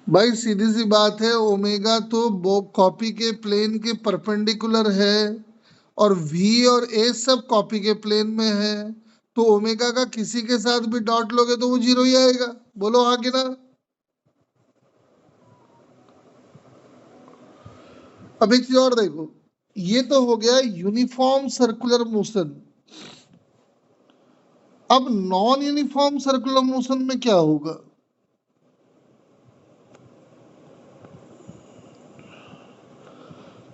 भाई सीधी सी बात है, ओमेगा तो कॉपी के प्लेन के परपेंडिकुलर है, और वी और ए सब कॉपी के प्लेन में है, तो ओमेगा का किसी के साथ भी डॉट लोगे तो वो जीरो ही आएगा। बोलो हाँ कि ना? अब एक चीज और देखो, ये तो हो गया यूनिफॉर्म सर्कुलर मोशन। अब नॉन यूनिफॉर्म सर्कुलर मोशन में क्या होगा?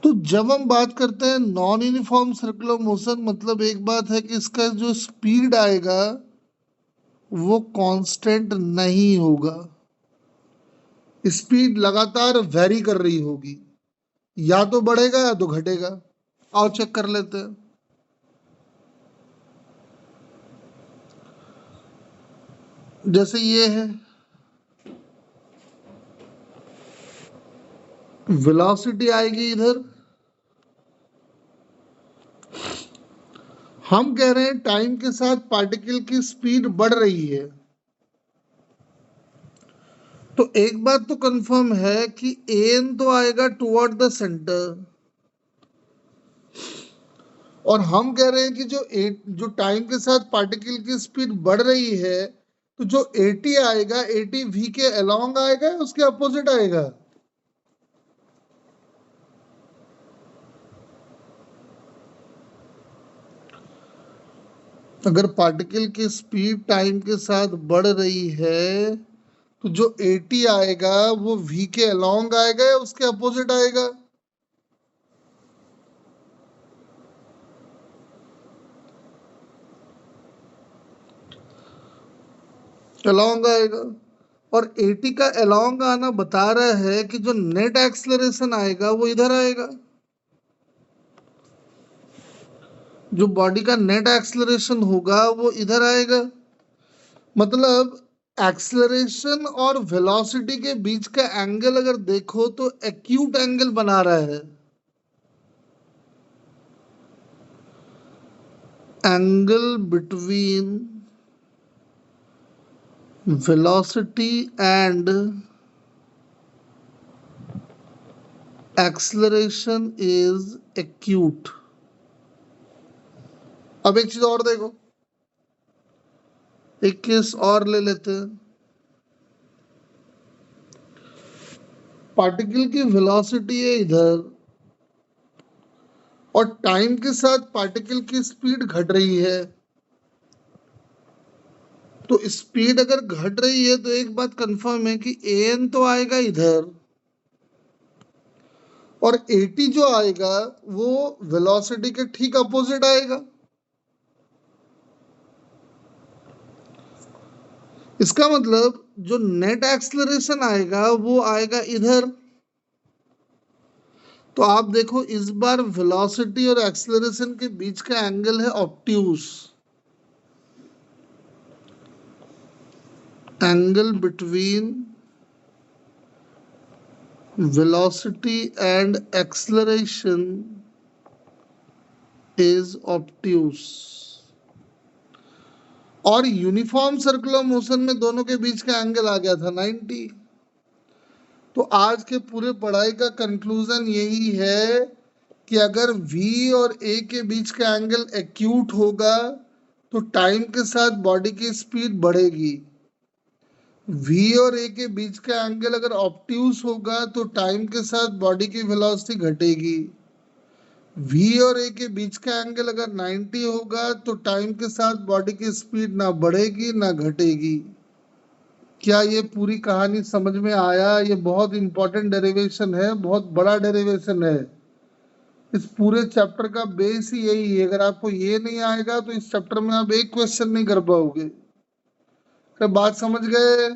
तो जब हम बात करते हैं नॉन यूनिफॉर्म सर्कुलर मोशन, मतलब एक बात है कि इसका जो स्पीड आएगा वो कांस्टेंट नहीं होगा, स्पीड लगातार वेरी कर रही होगी, या तो बढ़ेगा या तो घटेगा। आओ चेक कर लेते हैं। जैसे ये है, वेलोसिटी आएगी इधर, हम कह रहे हैं टाइम के साथ पार्टिकल की स्पीड बढ़ रही है। तो एक बात तो कंफर्म है कि एन तो आएगा टुवर्ड द सेंटर, और हम कह रहे हैं कि जो टाइम के साथ पार्टिकल की स्पीड बढ़ रही है, तो जो एटी आएगा, एटी वी के अलोंग आएगा, उसके अपोजिट आएगा। अगर पार्टिकल की स्पीड टाइम के साथ बढ़ रही है, तो जो एटी आएगा वो वी के अलोंग आएगा या उसके अपोजिट आएगा? अलोंग आएगा। और एटी का अलोंग आना बता रहा है कि जो नेट एक्सलरेशन आएगा वो इधर आएगा। जो बॉडी का नेट एक्सलरेशन होगा वो इधर आएगा। मतलब एक्सलरेशन और वेलोसिटी के बीच का एंगल अगर देखो तो एक्यूट एंगल बना रहा है। Angle between velocity and acceleration is acute. अब एक चीज और देखो, एक केस और ले लेते हैं। पार्टिकल की वेलोसिटी है इधर, और टाइम के साथ पार्टिकल की स्पीड घट रही है। तो स्पीड अगर घट रही है तो एक बात कंफर्म है कि एन तो आएगा इधर, और एटी जो आएगा वो वेलोसिटी के ठीक अपोजिट आएगा। इसका मतलब जो नेट एक्सलरेशन आएगा वो आएगा इधर। तो आप देखो इस बार वेलोसिटी और एक्सलरेशन के बीच का एंगल है obtuse. Angle between velocity and acceleration is obtuse। और यूनिफॉर्म सर्कुलर मोशन में दोनों के बीच का एंगल आ गया था 90। तो आज के पूरे पढ़ाई का कंक्लूजन यही है कि अगर v और a के बीच का एंगल एक्यूट होगा तो टाइम के साथ बॉडी की स्पीड बढ़ेगी। v और a के बीच का एंगल अगर ऑब्ट्यूस होगा तो टाइम के साथ बॉडी की वेलोसिटी घटेगी। v और a के बीच का एंगल अगर 90 होगा तो टाइम के साथ बॉडी की स्पीड ना बढ़ेगी ना घटेगी। क्या ये पूरी कहानी समझ में आया? ये बहुत इंपॉर्टेंट डेरिवेशन है, बहुत बड़ा डेरिवेशन है। इस पूरे चैप्टर का बेस ही यही है। अगर आपको ये नहीं आएगा तो इस चैप्टर में आप एक क्वेश्चन नहीं कर पाओगे। क्या बात समझ गए?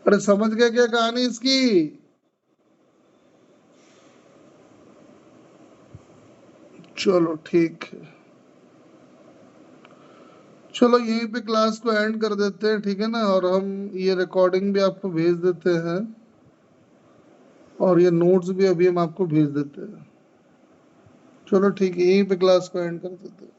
अरे समझ गए क्या कहानी इसकी? चलो ठीक है, चलो यहीं पे क्लास को एंड कर देते हैं, ठीक है ना? और हम ये रिकॉर्डिंग भी आपको भेज देते हैं, और ये नोट्स भी अभी हम आपको भेज देते हैं। चलो ठीक है, यहीं पे क्लास को एंड कर देते हैं।